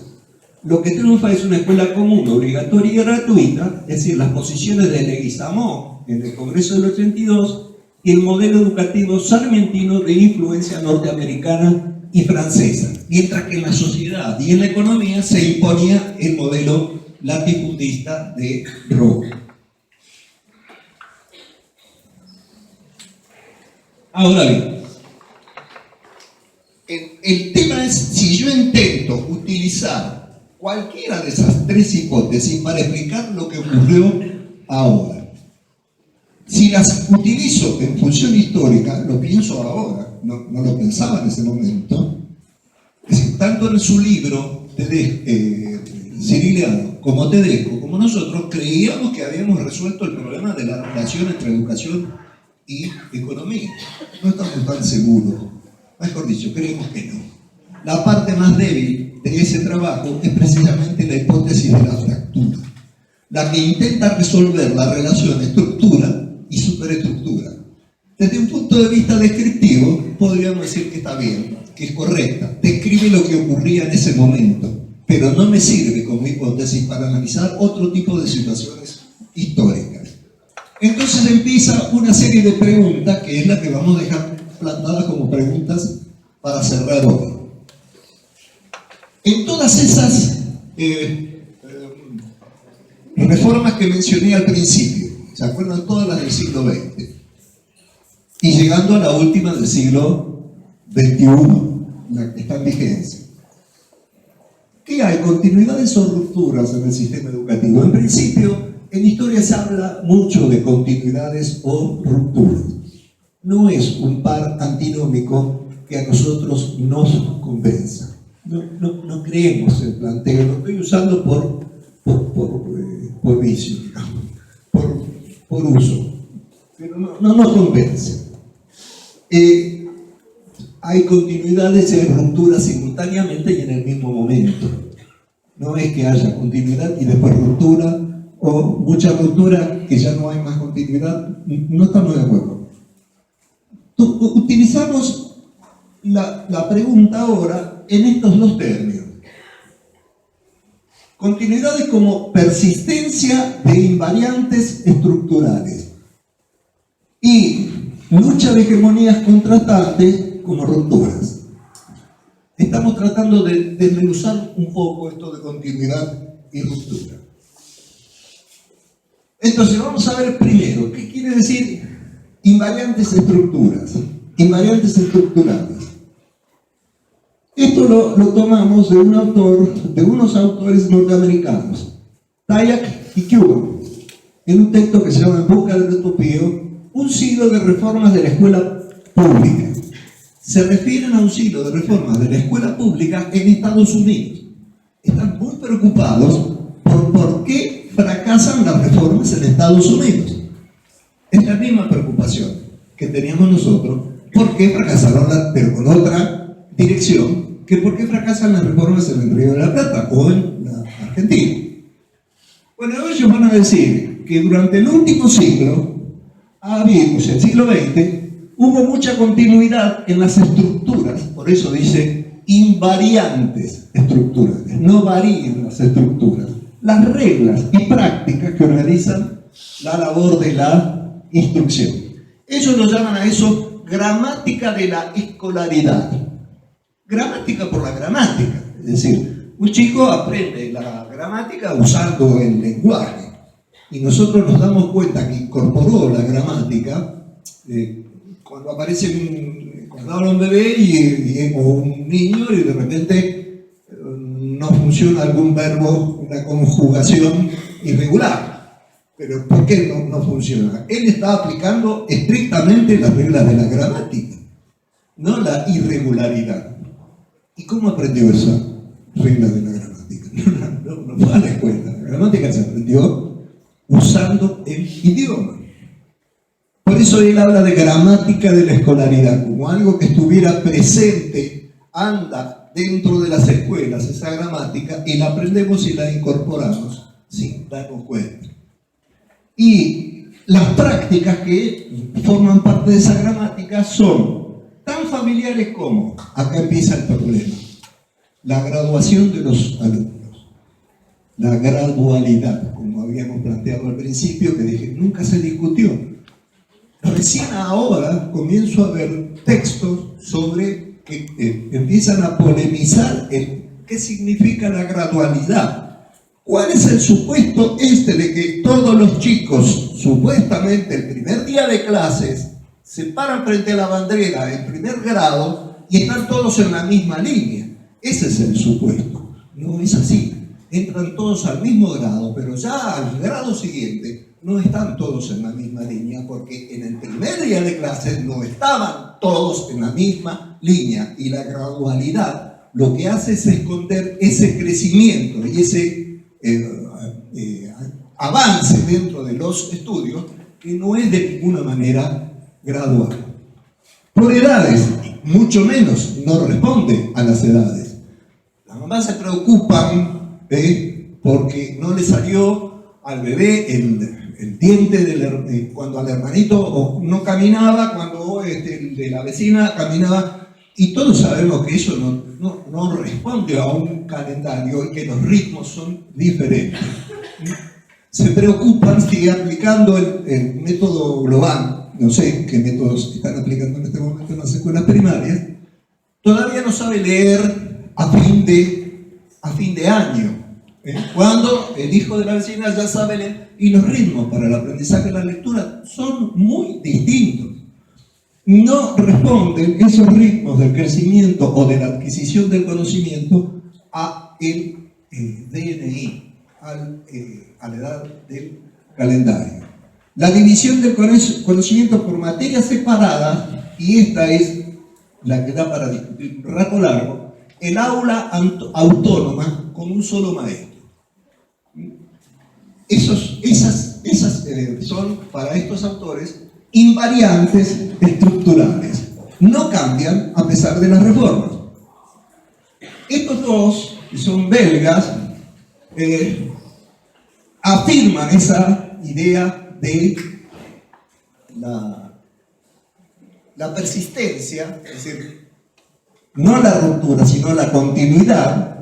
Lo que triunfa es una escuela común, obligatoria y gratuita, es decir, las posiciones de Leguizamón en el Congreso del 82 y el modelo educativo sarmientino de influencia norteamericana y francesa, mientras que en la sociedad y en la economía se imponía el modelo latifundista de Roca. Ahora bien, el tema es si yo intento utilizar cualquiera de esas 3 hipótesis para explicar lo que ocurrió ahora. Si las utilizo en función histórica, lo pienso ahora, no lo pensaba en ese momento. Es decir, tanto en su libro, Ciriliano, como Tedesco, como nosotros, creíamos que habíamos resuelto el problema de la relación entre educación y economía. No estamos tan seguros. Mejor dicho, creemos que no. La parte más débil de ese trabajo es precisamente la hipótesis de la fractura, la que intenta resolver la relación estructura y superestructura. Desde un punto de vista descriptivo, podríamos decir que está bien, que es correcta, describe lo que ocurría en ese momento, pero no me sirve como hipótesis para analizar otro tipo de situaciones históricas. Entonces empieza una serie de preguntas, que es la que vamos a dejar plantadas como preguntas para cerrar hoy. En todas esas reformas que mencioné al principio, ¿se acuerdan? Todas las del siglo XX, y llegando a la última del siglo XXI, la que está en vigencia. ¿Qué hay? ¿Continuidades o rupturas en el sistema educativo? En principio, en historia se habla mucho de continuidades o rupturas. No es un par antinómico que a nosotros nos convenza. No creemos el planteo, lo estoy usando por vicio, digamos, por uso, pero no nos convence. hay continuidades y hay rupturas simultáneamente y en el mismo momento. No es que haya continuidad y después ruptura, o mucha ruptura que ya no hay más continuidad. No estamos de acuerdo. Utilizamos la pregunta ahora en estos dos términos. Continuidades como persistencia de invariantes estructurales y lucha de hegemonías contrastantes como rupturas. Estamos tratando de desmenuzar un poco esto de continuidad y ruptura. Entonces vamos a ver primero qué quiere decir invariantes estructuras, invariantes estructurales. Esto lo tomamos de unos autores norteamericanos, Tayak y Kuhn, en un texto que se llama En busca del utopío, un siglo de reformas de la escuela pública. Se refieren a un siglo de reformas de la escuela pública en Estados Unidos. Están muy preocupados por qué fracasan las reformas en Estados Unidos. Es la misma preocupación que teníamos nosotros, por qué fracasaron, pero con otra dirección, que por qué fracasan las reformas en el Río de la Plata o en la Argentina. Bueno, ellos van a decir que durante el último siglo, el siglo XX, hubo mucha continuidad en las estructuras, por eso dice invariantes estructurales, no varían las estructuras, las reglas y prácticas que organizan la labor de la instrucción. Ellos lo llaman a eso gramática de la escolaridad. Gramática por la gramática, es decir, un chico aprende la gramática usando el lenguaje y nosotros nos damos cuenta que incorporó la gramática cuando aparece cuando habla un bebé o un niño y de repente no funciona algún verbo, una conjugación irregular. Pero ¿por qué no funciona? Él está aplicando estrictamente las reglas de la gramática, no la irregularidad. ¿Y cómo aprendió esa regla de la gramática? No fue a la escuela. La gramática se aprendió usando el idioma. Por eso él habla de gramática de la escolaridad, como algo que estuviera presente, anda dentro de las escuelas, esa gramática, y la aprendemos y la incorporamos sin darnos cuenta. Y las prácticas que forman parte de esa gramática son tan familiares como, acá empieza el problema, la graduación de los alumnos, la gradualidad, como habíamos planteado al principio, que dije, nunca se discutió. Recién ahora comienzo a ver textos sobre que empiezan a polemizar en qué significa la gradualidad. ¿Cuál es el supuesto de que todos los chicos, supuestamente el primer día de clases, se paran frente a la bandera en primer grado y están todos en la misma línea? Ese es el supuesto. No es así. Entran todos al mismo grado, pero ya al grado siguiente no están todos en la misma línea, porque en el primer día de clases no estaban todos en la misma línea. Y la gradualidad lo que hace es esconder ese crecimiento y ese avance dentro de los estudios que no es de ninguna manera gradual. Por edades, mucho menos, no responde a las edades. Las mamás se preocupan porque no le salió al bebé el diente cuando al hermanito no caminaba, cuando el de la vecina caminaba, y todos sabemos que eso no responde a un calendario y que los ritmos son diferentes. Se preocupan si aplicando el método global, no sé qué métodos están aplicando en este momento en las escuelas primarias, todavía no sabe leer a fin de año. Cuando el hijo de la vecina ya sabe leer, y los ritmos para el aprendizaje de la lectura son muy distintos. No responden esos ritmos del crecimiento o de la adquisición del conocimiento a el DNI, a la edad del calendario. La división del conocimiento por materias separadas, y esta es la que da para discutir un rato largo, el aula autónoma con un solo maestro. Esas son, para estos autores, invariantes estructurales. no cambian a pesar de las reformas. Estos dos, que son belgas, afirman esa idea de la persistencia, es decir, no la ruptura, sino la continuidad,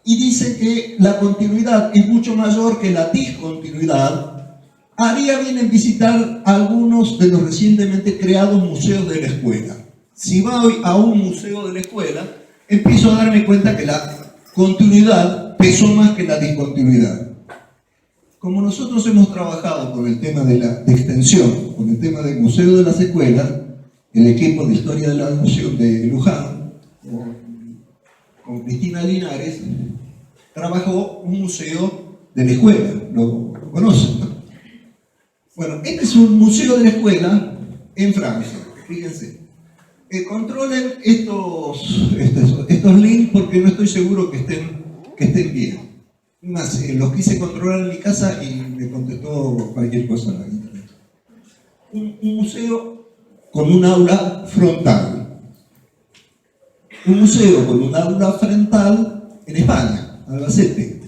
y dicen que la continuidad es mucho mayor que la discontinuidad. Haría bien en visitar algunos de los recientemente creados museos de la escuela. Si voy a un museo de la escuela, empiezo a darme cuenta que la continuidad pesó más que la discontinuidad. Como nosotros hemos trabajado con el tema de extensión, con el tema del museo de las escuelas, el equipo de historia de la educación de Luján, con Cristina Linares, trabajó un museo de la escuela, lo conocen, ¿no? Bueno, este es un museo de la escuela en Francia, fíjense. Controlen estos links porque no estoy seguro que estén bien. Más, los quise controlar en mi casa y me contestó cualquier cosa en la internet. Un museo con un aula frontal. Un museo con un aula frontal en España, Albacete.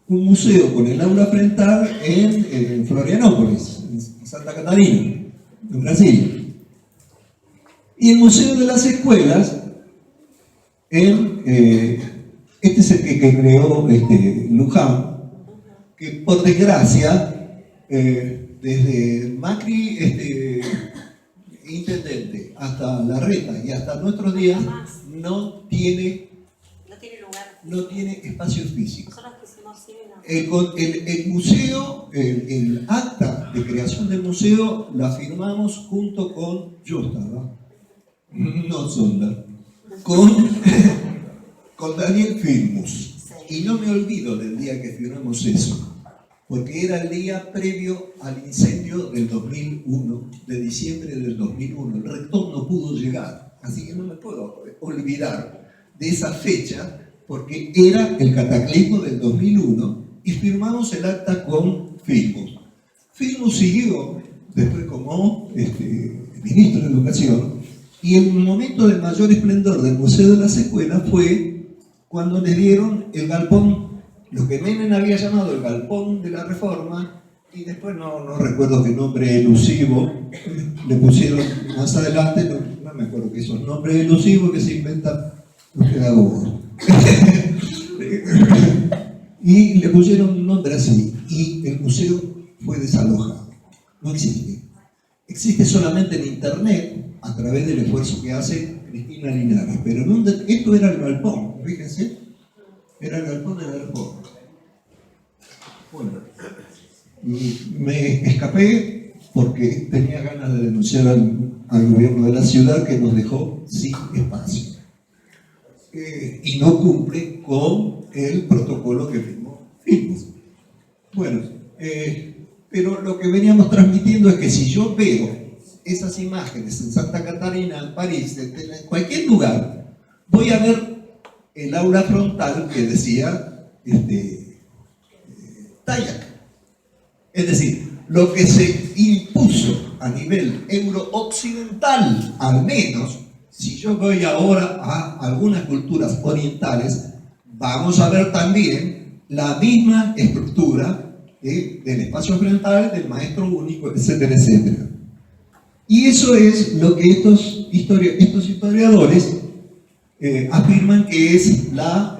Un museo con el aula frontal en Florianópolis, en Santa Catarina, en Brasil. Y el Museo de las Escuelas, este es el que creó Luján, que por desgracia, desde Macri, intendente, hasta Larreta y hasta nuestros días, no tiene espacio físico. El museo, el acta de creación del museo la firmamos junto con no Sonda, con Daniel Filmus. Y no me olvido del día que firmamos eso, porque era el día previo al incendio del 2001, de diciembre del 2001. El rector no pudo llegar, así que no me puedo olvidar de esa fecha, porque era el cataclismo del 2001 y firmamos el acta con Filmus. Filmus siguió después como ministro de Educación, y el momento de mayor esplendor del Museo de las Escuelas fue cuando le dieron el galpón, lo que Menem había llamado el galpón de la Reforma, y después no recuerdo qué nombre elusivo le pusieron más adelante, no me acuerdo que esos nombres elusivos que se inventan los pedagogos. Y le pusieron un nombre así, y el museo fue desalojado. No existe. Existe solamente en internet, a través del esfuerzo que hace Cristina Linares. Pero esto era el galpón, fíjense, era el galpón de la Reforma. Bueno, me escapé porque tenía ganas de denunciar al gobierno de la ciudad que nos dejó sin espacio. Y no cumple con el protocolo que firmó. Bueno, pero lo que veníamos transmitiendo es que si yo veo esas imágenes en Santa Catarina, en París, en cualquier lugar, voy a ver el aula frontal que decía Tayac. Es decir, lo que se impuso a nivel eurooccidental, al menos, si yo voy ahora a algunas culturas orientales, vamos a ver también la misma estructura del espacio frontal, del maestro único, etcétera, etcétera. Y eso es lo que estos historiadores afirman que es las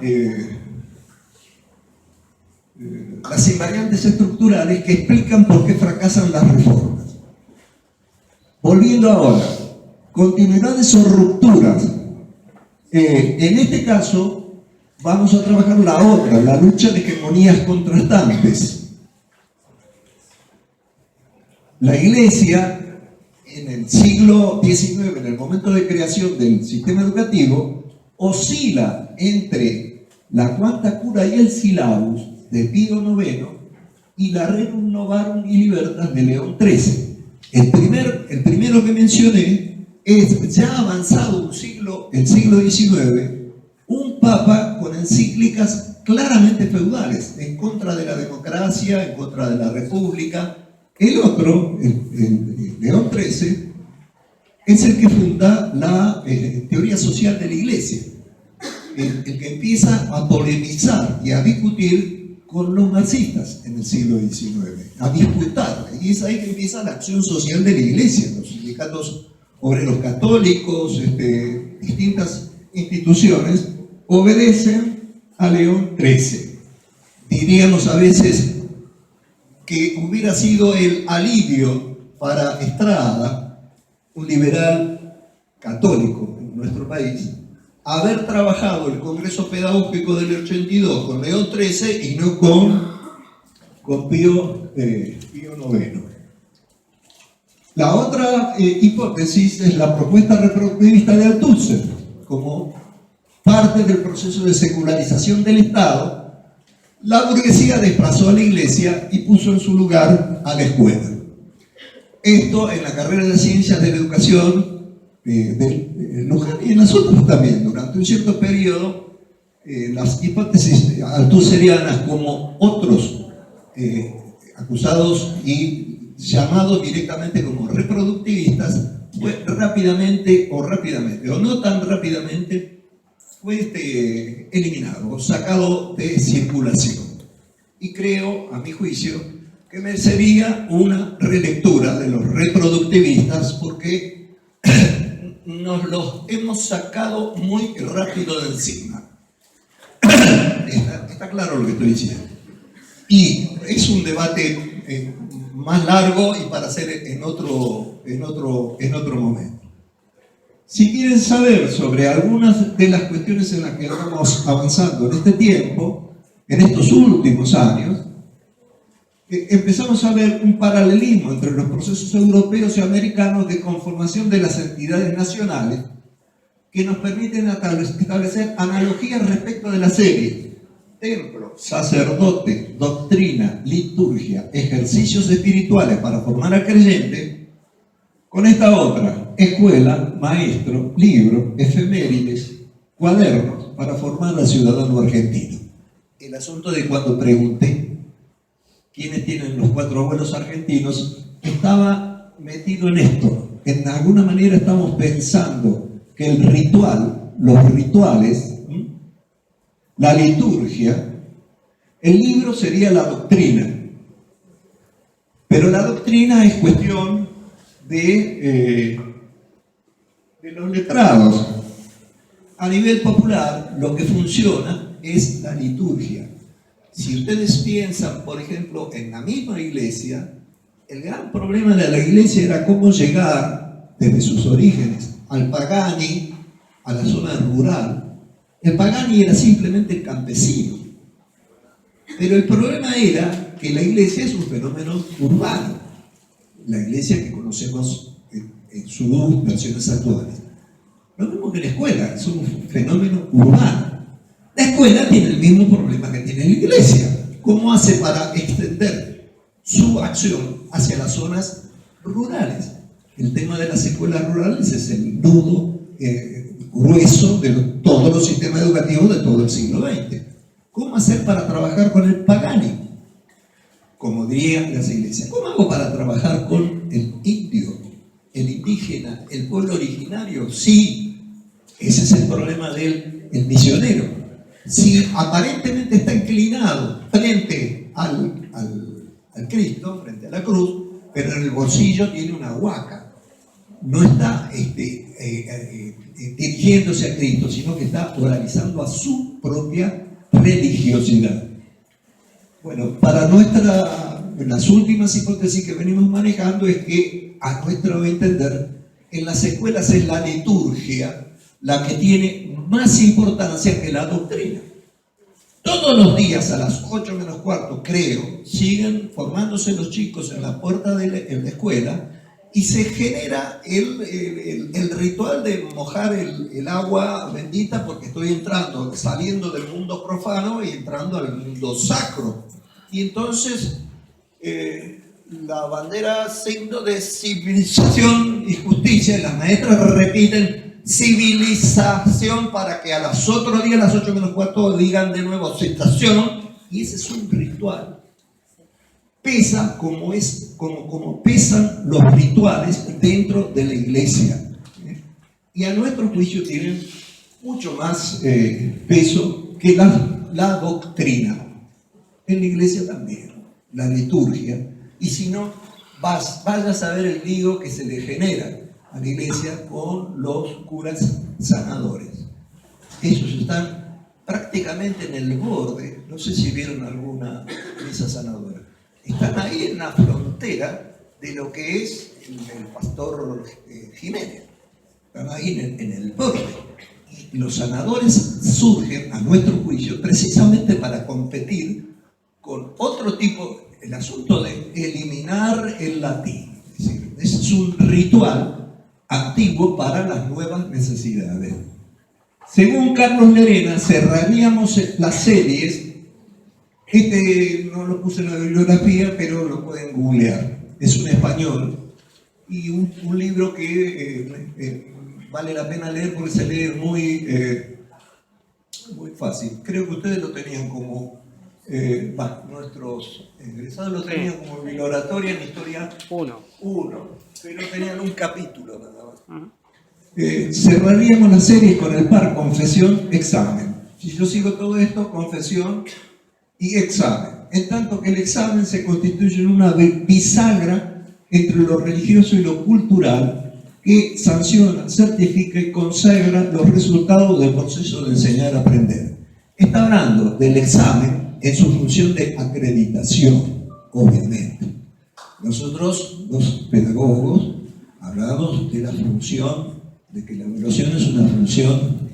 invariantes estructurales que explican por qué fracasan las reformas. Volviendo ahora, continuidades o rupturas. En este caso, vamos a trabajar la otra, la lucha de hegemonías contrastantes. La Iglesia, en el siglo XIX, en el momento de creación del sistema educativo, oscila entre la Quanta Cura y el Silaus de Pío IX y la Rerum Novarum y Libertas de León XIII. El primero que mencioné es ya avanzado el siglo XIX, un papa con encíclicas claramente feudales, en contra de la democracia, en contra de la república. El otro, el León XIII, es el que funda la teoría social de la Iglesia, el que empieza a polemizar y a discutir con los marxistas en el siglo XIX, a disputar, y es ahí que empieza la acción social de la Iglesia, los sindicatos obreros católicos, distintas instituciones obedecen a León XIII. Diríamos a veces que hubiera sido el alivio para Estrada, un liberal católico en nuestro país, haber trabajado el Congreso Pedagógico del 82 con León XIII y no con Pío IX. La otra hipótesis es la propuesta reproductivista de Althusser, como parte del proceso de secularización del Estado. La burguesía desplazó a la Iglesia y puso en su lugar a la escuela. Esto en la carrera de Ciencias de la Educación de Luján y en las otras también. Durante un cierto periodo, las hipótesis althusserianas, como otros acusados y llamados directamente como reproductivistas, fue rápidamente o no tan rápidamente, fue eliminado o sacado de circulación. Y creo, a mi juicio, que merecería una relectura de los reproductivistas porque nos los hemos sacado muy rápido de encima. Está claro lo que estoy diciendo. Y es un debate más largo y para hacer en otro momento. Si quieren saber sobre algunas de las cuestiones en las que estamos avanzando en este tiempo, en estos últimos años, empezamos a ver un paralelismo entre los procesos europeos y americanos de conformación de las entidades nacionales que nos permiten establecer analogías respecto de la serie: templo, sacerdote, doctrina, liturgia, ejercicios espirituales para formar al creyente, con esta otra: escuela, maestro, libro, efemérides, cuadernos para formar al ciudadano argentino. El asunto de cuando pregunté quiénes tienen los 4 abuelos argentinos, estaba metido en esto. En alguna manera estamos pensando que el ritual, los rituales, la liturgia, el libro sería la doctrina. Pero la doctrina es cuestión de los letrados. A nivel popular, lo que funciona es la liturgia. Si ustedes piensan, por ejemplo, en la misma iglesia, el gran problema de la iglesia era cómo llegar desde sus orígenes al Pagani, a la zona rural. El Pagani era simplemente el campesino. Pero el problema era que la iglesia es un fenómeno urbano. La iglesia que conocemos en sus versiones actuales. Lo mismo que la escuela, es un fenómeno urbano. La escuela tiene el mismo problema que tiene la iglesia. ¿Cómo hace para extender su acción hacia las zonas rurales? El tema de las escuelas rurales es el nudo grueso de todos los sistemas educativos de todo el siglo XX. ¿Cómo hacer para trabajar con el Pagani? Como dirían las iglesias. ¿Cómo hago para trabajar con el indio, el indígena, el pueblo originario? Sí, ese es el problema del misionero. Si aparentemente está inclinado frente al Cristo, frente a la cruz, pero en el bolsillo tiene una huaca. No está dirigiéndose a Cristo, sino que está oralizando a su propia religiosidad. Bueno, para las últimas hipótesis que venimos manejando es que, a nuestro entender, en las escuelas es la liturgia la que tiene más importancia que la doctrina. Todos los días a las 8 menos cuarto, creo, siguen formándose los chicos en la puerta de la escuela y se genera el ritual de mojar el agua bendita porque estoy saliendo del mundo profano y entrando al mundo sacro. Y entonces la bandera signo de civilización y justicia, y las maestras repiten civilización para que a los otros días, a las 8 menos cuarto, digan de nuevo aceptación, y ese es un ritual. Pesa como pesan los rituales dentro de la iglesia. y a nuestro juicio tienen mucho más peso que la doctrina. En la iglesia también, la liturgia, y si no, vaya a saber el lío que se le genera a la iglesia con los curas sanadores. Ellos están prácticamente en el borde, no sé si vieron alguna misa sanadora, están ahí en la frontera de lo que es el pastor Jiménez, están ahí en el borde. Y los sanadores surgen, a nuestro juicio, precisamente para competir con otro tipo, el asunto de eliminar el latín. Es decir, es un ritual antiguo para las nuevas necesidades. Según Carlos Lerena, cerraríamos las series. No lo puse en la bibliografía, pero lo pueden googlear. Es un español y un libro que vale la pena leer porque se lee muy fácil. Creo que ustedes lo tenían como, nuestros egresados lo tenían como bibliografía en historia 1, pero tenían un capítulo nada más. Cerraríamos la serie con el par confesión, examen. Si yo sigo todo esto, confesión y examen. En tanto que el examen se constituye en una bisagra entre lo religioso y lo cultural que sanciona, certifica y consagra los resultados del proceso de enseñar a aprender. Está hablando del examen en su función de acreditación, obviamente. Nosotros, los pedagogos, hablamos de la función, de que la evaluación es una función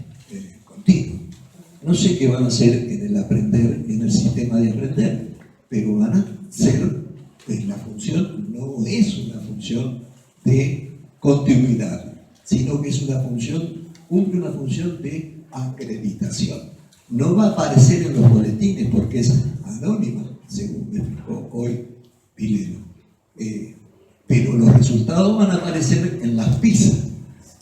continua. No sé qué van a hacer en el aprender, en el sistema de aprender, pero van a ser, la función no es una función de continuidad, sino que es una función, cumple una función de acreditación. No va a aparecer en los boletines porque es anónima, según me explicó hoy Pilero. Pero los resultados van a aparecer en las PISA.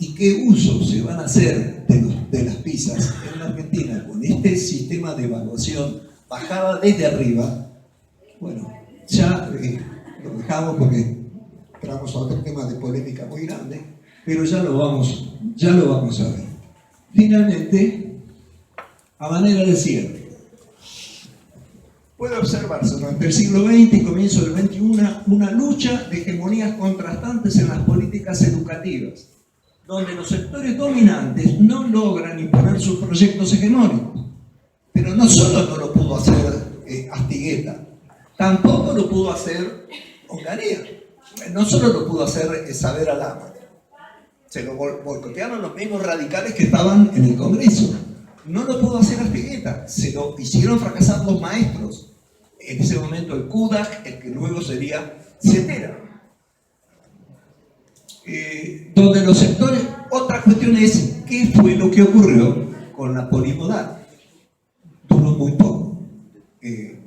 ¿Y qué uso se van a hacer de las PISAs en la Argentina con este sistema de evaluación bajada desde arriba? Bueno, ya lo dejamos porque entramos a otro tema de polémica muy grande, pero ya lo vamos a ver. Finalmente, a manera de cierre, puede observarse durante el siglo XX y comienzo del XXI una lucha de hegemonías contrastantes en las políticas educativas, donde los sectores dominantes no logran imponer sus proyectos hegemónicos. Pero no solo no lo pudo hacer Astigueta, tampoco lo pudo hacer Onganía. No solo lo pudo hacer Saavedra Lama, se lo boicotearon los mismos radicales que estaban en el Congreso. No lo pudo hacer Astigueta, se lo hicieron fracasar los maestros. En ese momento el CUDAC, el que luego sería CETERA. Donde los sectores, otra cuestión es qué fue lo que ocurrió con la polimodal. Duró muy poco.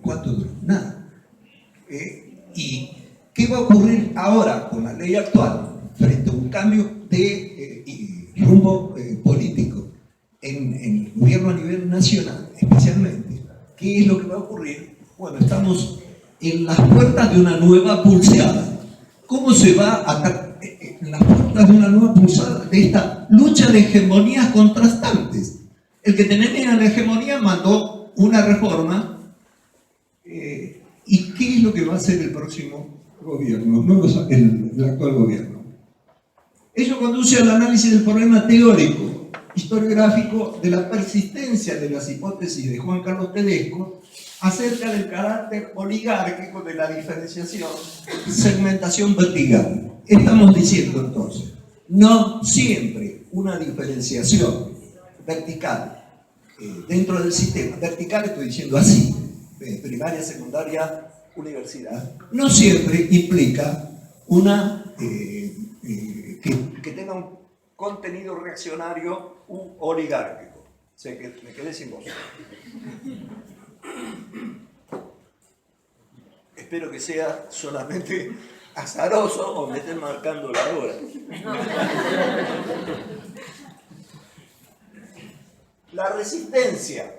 ¿Cuánto duró? Nada. ¿Y qué va a ocurrir ahora con la ley actual frente a un cambio de rumbo político en el gobierno a nivel nacional, especialmente? ¿Qué es lo que va a ocurrir? Bueno, estamos en las puertas de una nueva pulseada. ¿Cómo se va a en las puertas de una nueva pulsada de esta lucha de hegemonías contrastantes? El que tenía la hegemonía mandó una reforma. ¿Y qué es lo que va a hacer el próximo gobierno? No el actual gobierno. Ello conduce al análisis del problema teórico, historiográfico, de la persistencia de las hipótesis de Juan Carlos Tedesco acerca del carácter oligárquico de la diferenciación, segmentación vertical. Estamos diciendo entonces, no siempre una diferenciación vertical dentro del sistema, vertical estoy diciendo así, primaria, secundaria, universidad, no siempre implica una que tenga un contenido reaccionario oligárquico. Sé que me quedé sin voz. Espero que sea solamente azaroso o me estén marcando la hora. La resistencia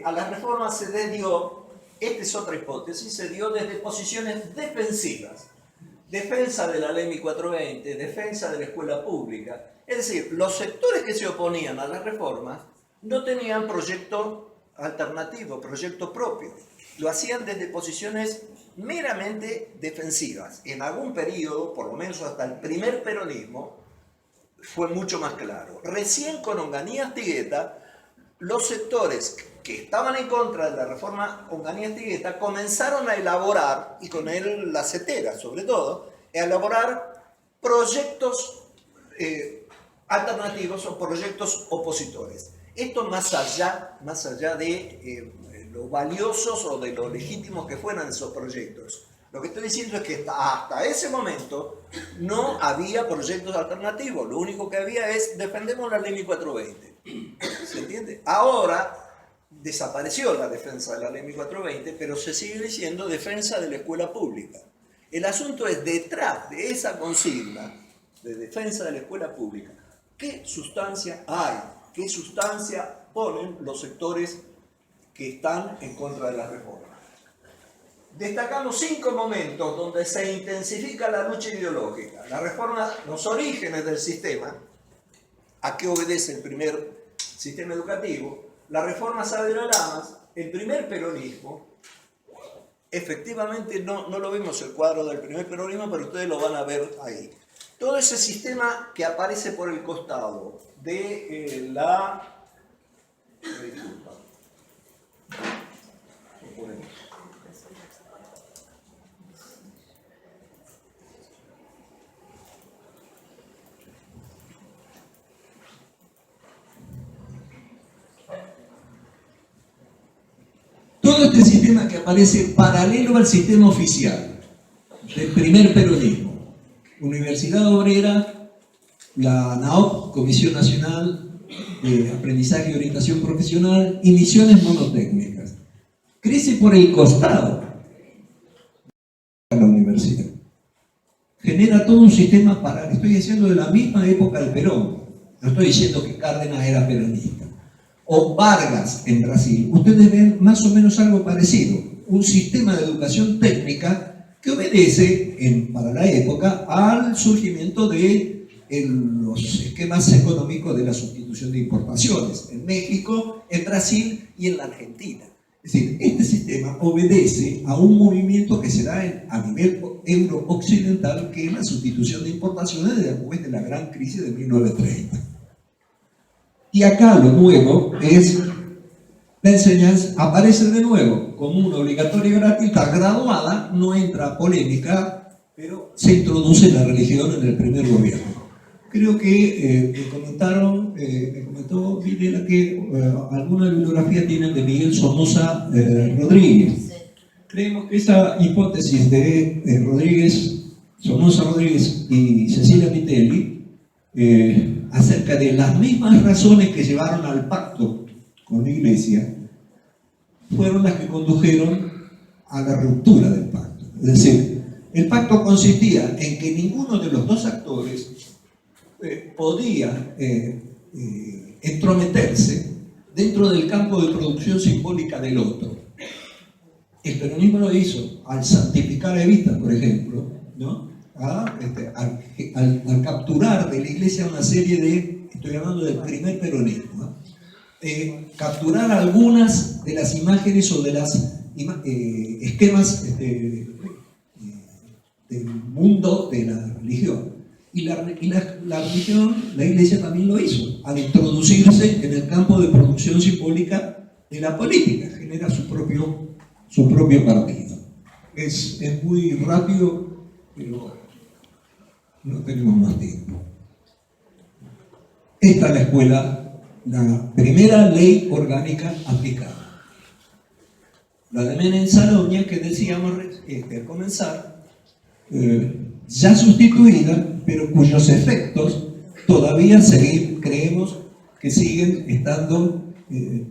a las reformas se dio, esta es otra hipótesis, se dio desde posiciones defensivas, defensa de la ley 1420, defensa de la escuela pública. Es decir, los sectores que se oponían a las reformas no tenían proyecto alternativo, proyecto propio. Lo hacían desde posiciones meramente defensivas. En algún periodo, por lo menos hasta el primer peronismo, fue mucho más claro. Recién con Onganía Astigueta, los sectores que estaban en contra de la reforma Onganía Astigueta comenzaron a elaborar, y con él la CETERA sobre todo, a elaborar proyectos alternativos o proyectos opositores. Esto más allá de lo valiosos o de lo legítimos que fueran esos proyectos. Lo que estoy diciendo es que hasta ese momento no había proyectos alternativos. Lo único que había es defendemos la ley 1420. ¿Se entiende? Ahora desapareció la defensa de la ley 1420, pero se sigue diciendo defensa de la escuela pública. El asunto es, detrás de esa consigna de defensa de la escuela pública, ¿qué sustancia hay? ¿Qué sustancia ponen los sectores que están en contra de la reforma? Destacamos 5 momentos donde se intensifica la lucha ideológica. La reforma, los orígenes del sistema, a qué obedece el primer sistema educativo, la reforma Saavedra Lamas, el primer peronismo. Efectivamente no lo vemos el cuadro del primer peronismo, pero ustedes lo van a ver ahí. Todo ese sistema que aparece por el costado de la... Disculpa. Todo este sistema que aparece paralelo al sistema oficial del primer peronismo, Universidad Obrera, la NAOP, Comisión Nacional de Aprendizaje y Orientación Profesional, y misiones monotécnicas, crece por el costado de la universidad. Genera todo un sistema paralelo. Estoy diciendo de la misma época del Perón. No estoy diciendo que Cárdenas era peronista. O Vargas en Brasil. Ustedes ven más o menos algo parecido. Un sistema de educación técnica que obedece, para la época, al surgimiento de los esquemas económicos de la sustitución de importaciones en México, en Brasil y en la Argentina. Es decir, este sistema obedece a un movimiento que se da a nivel euro-occidental, que es la sustitución de importaciones después de la gran crisis de 1930. Y acá lo nuevo es la enseñanza, aparece de nuevo como una obligatoria gratuita graduada, no entra a polémica, pero se introduce la religión en el primer gobierno. Creo que me comentó Videla que alguna bibliografía tienen de Miguel Somoza Rodríguez. Creemos que esa hipótesis de Somoza Rodríguez y Cecilia Mitelli, acerca de las mismas razones que llevaron al pacto con la Iglesia, fueron las que condujeron a la ruptura del pacto. Es decir, el pacto consistía en que ninguno de los dos actores podía entrometerse dentro del campo de producción simbólica del otro. El peronismo lo hizo al santificar a Evita, por ejemplo, ¿no? Al capturar de la Iglesia una serie de, estoy hablando del primer peronismo, ¿no? Capturar algunas de las imágenes o de las esquemas del mundo de la religión. Y la religión, la Iglesia también lo hizo, al introducirse en el campo de producción simbólica de la política, genera su propio partido. Es muy rápido, pero no tenemos más tiempo. Esta es la escuela, la primera ley orgánica aplicada. La de Menem Salonia, que decíamos al comenzar, ya sustituida, pero cuyos efectos todavía creemos que siguen estando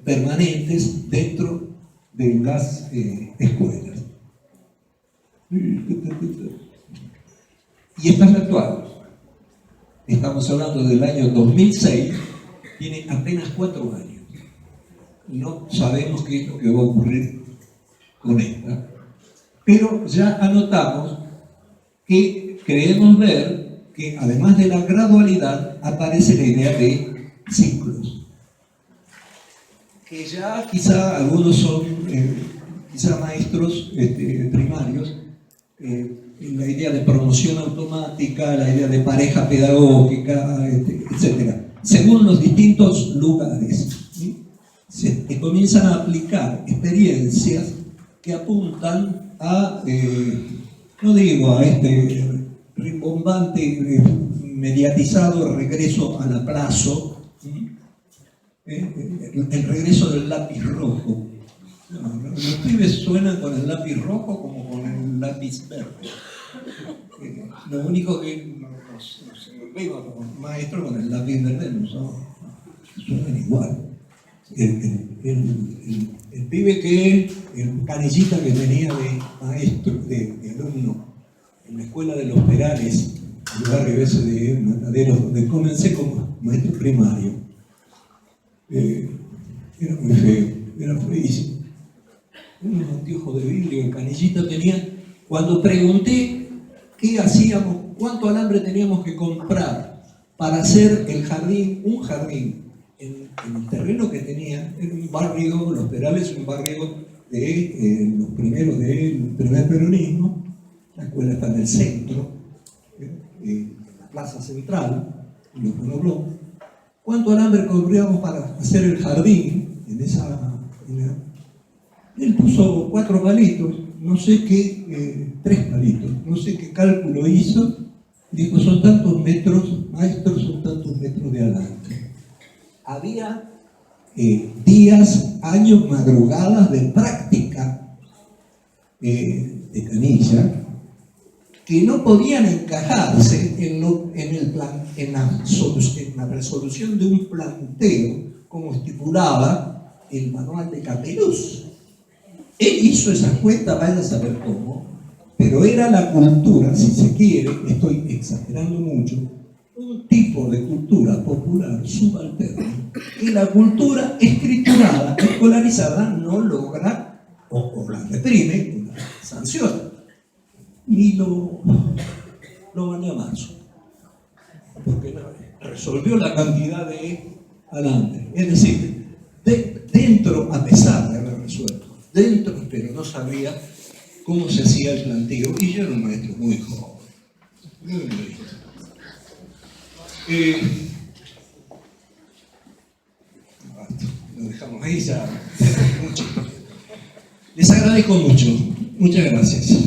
permanentes dentro de las escuelas. Y esta es la actual. Estamos hablando del año 2006, tiene apenas 4 años. No sabemos qué es lo que va a ocurrir con esta, pero ya anotamos que creemos ver que además de la gradualidad aparece la idea de ciclos. Que ya quizá algunos son quizá maestros primarios, la idea de promoción automática, la idea de pareja pedagógica, etc. Según los distintos lugares, ¿sí? Se comienzan a aplicar experiencias que apuntan a, no digo a este rimbombante, mediatizado regreso al aplazo, ¿sí? El regreso del lápiz rojo. Los pibes suenan con el lápiz rojo como con el lápiz verde. Lo único que nos vemos los maestros con el lápiz verde no suenan igual. El pibe el canillita que tenía de maestro, de alumno en la escuela de los Perales, el barrio ese de Mataderos, donde comencé como maestro primario, era muy feo, era feísimo. Unos anteojos de vidrio, el canillita tenía. Cuando pregunté qué hacíamos, cuánto alambre teníamos que comprar para hacer el jardín, un jardín, en el terreno que tenía, era un barrio, Los Perales, un barrio de los primeros del primer peronismo. La escuela está en el centro, en la plaza central, en los monoblocks. ¿Cuánto alambre comprábamos para hacer el jardín en esa... Él puso 4 palitos, no sé qué, 3 palitos, no sé qué cálculo hizo. Dijo, son tantos metros, maestros, son tantos metros de alambre. Había días, años, madrugadas de práctica de canilla que no podían encajarse en la resolución de un planteo como estipulaba el manual de Capeluz. Él hizo esa cuenta, vaya a saber cómo, pero era la cultura, si se quiere, estoy exagerando mucho, un tipo de cultura popular subalterna que la cultura escriturada, escolarizada, no logra o la reprime, o la sanciona. Y lo mandé a marzo, porque resolvió la cantidad de alambre. Es decir, dentro, a pesar de haber resuelto, dentro, pero no sabía cómo se hacía el planteo, y yo era un maestro muy joven. Lo dejamos ahí ya. Mucho. Les agradezco mucho. Muchas gracias.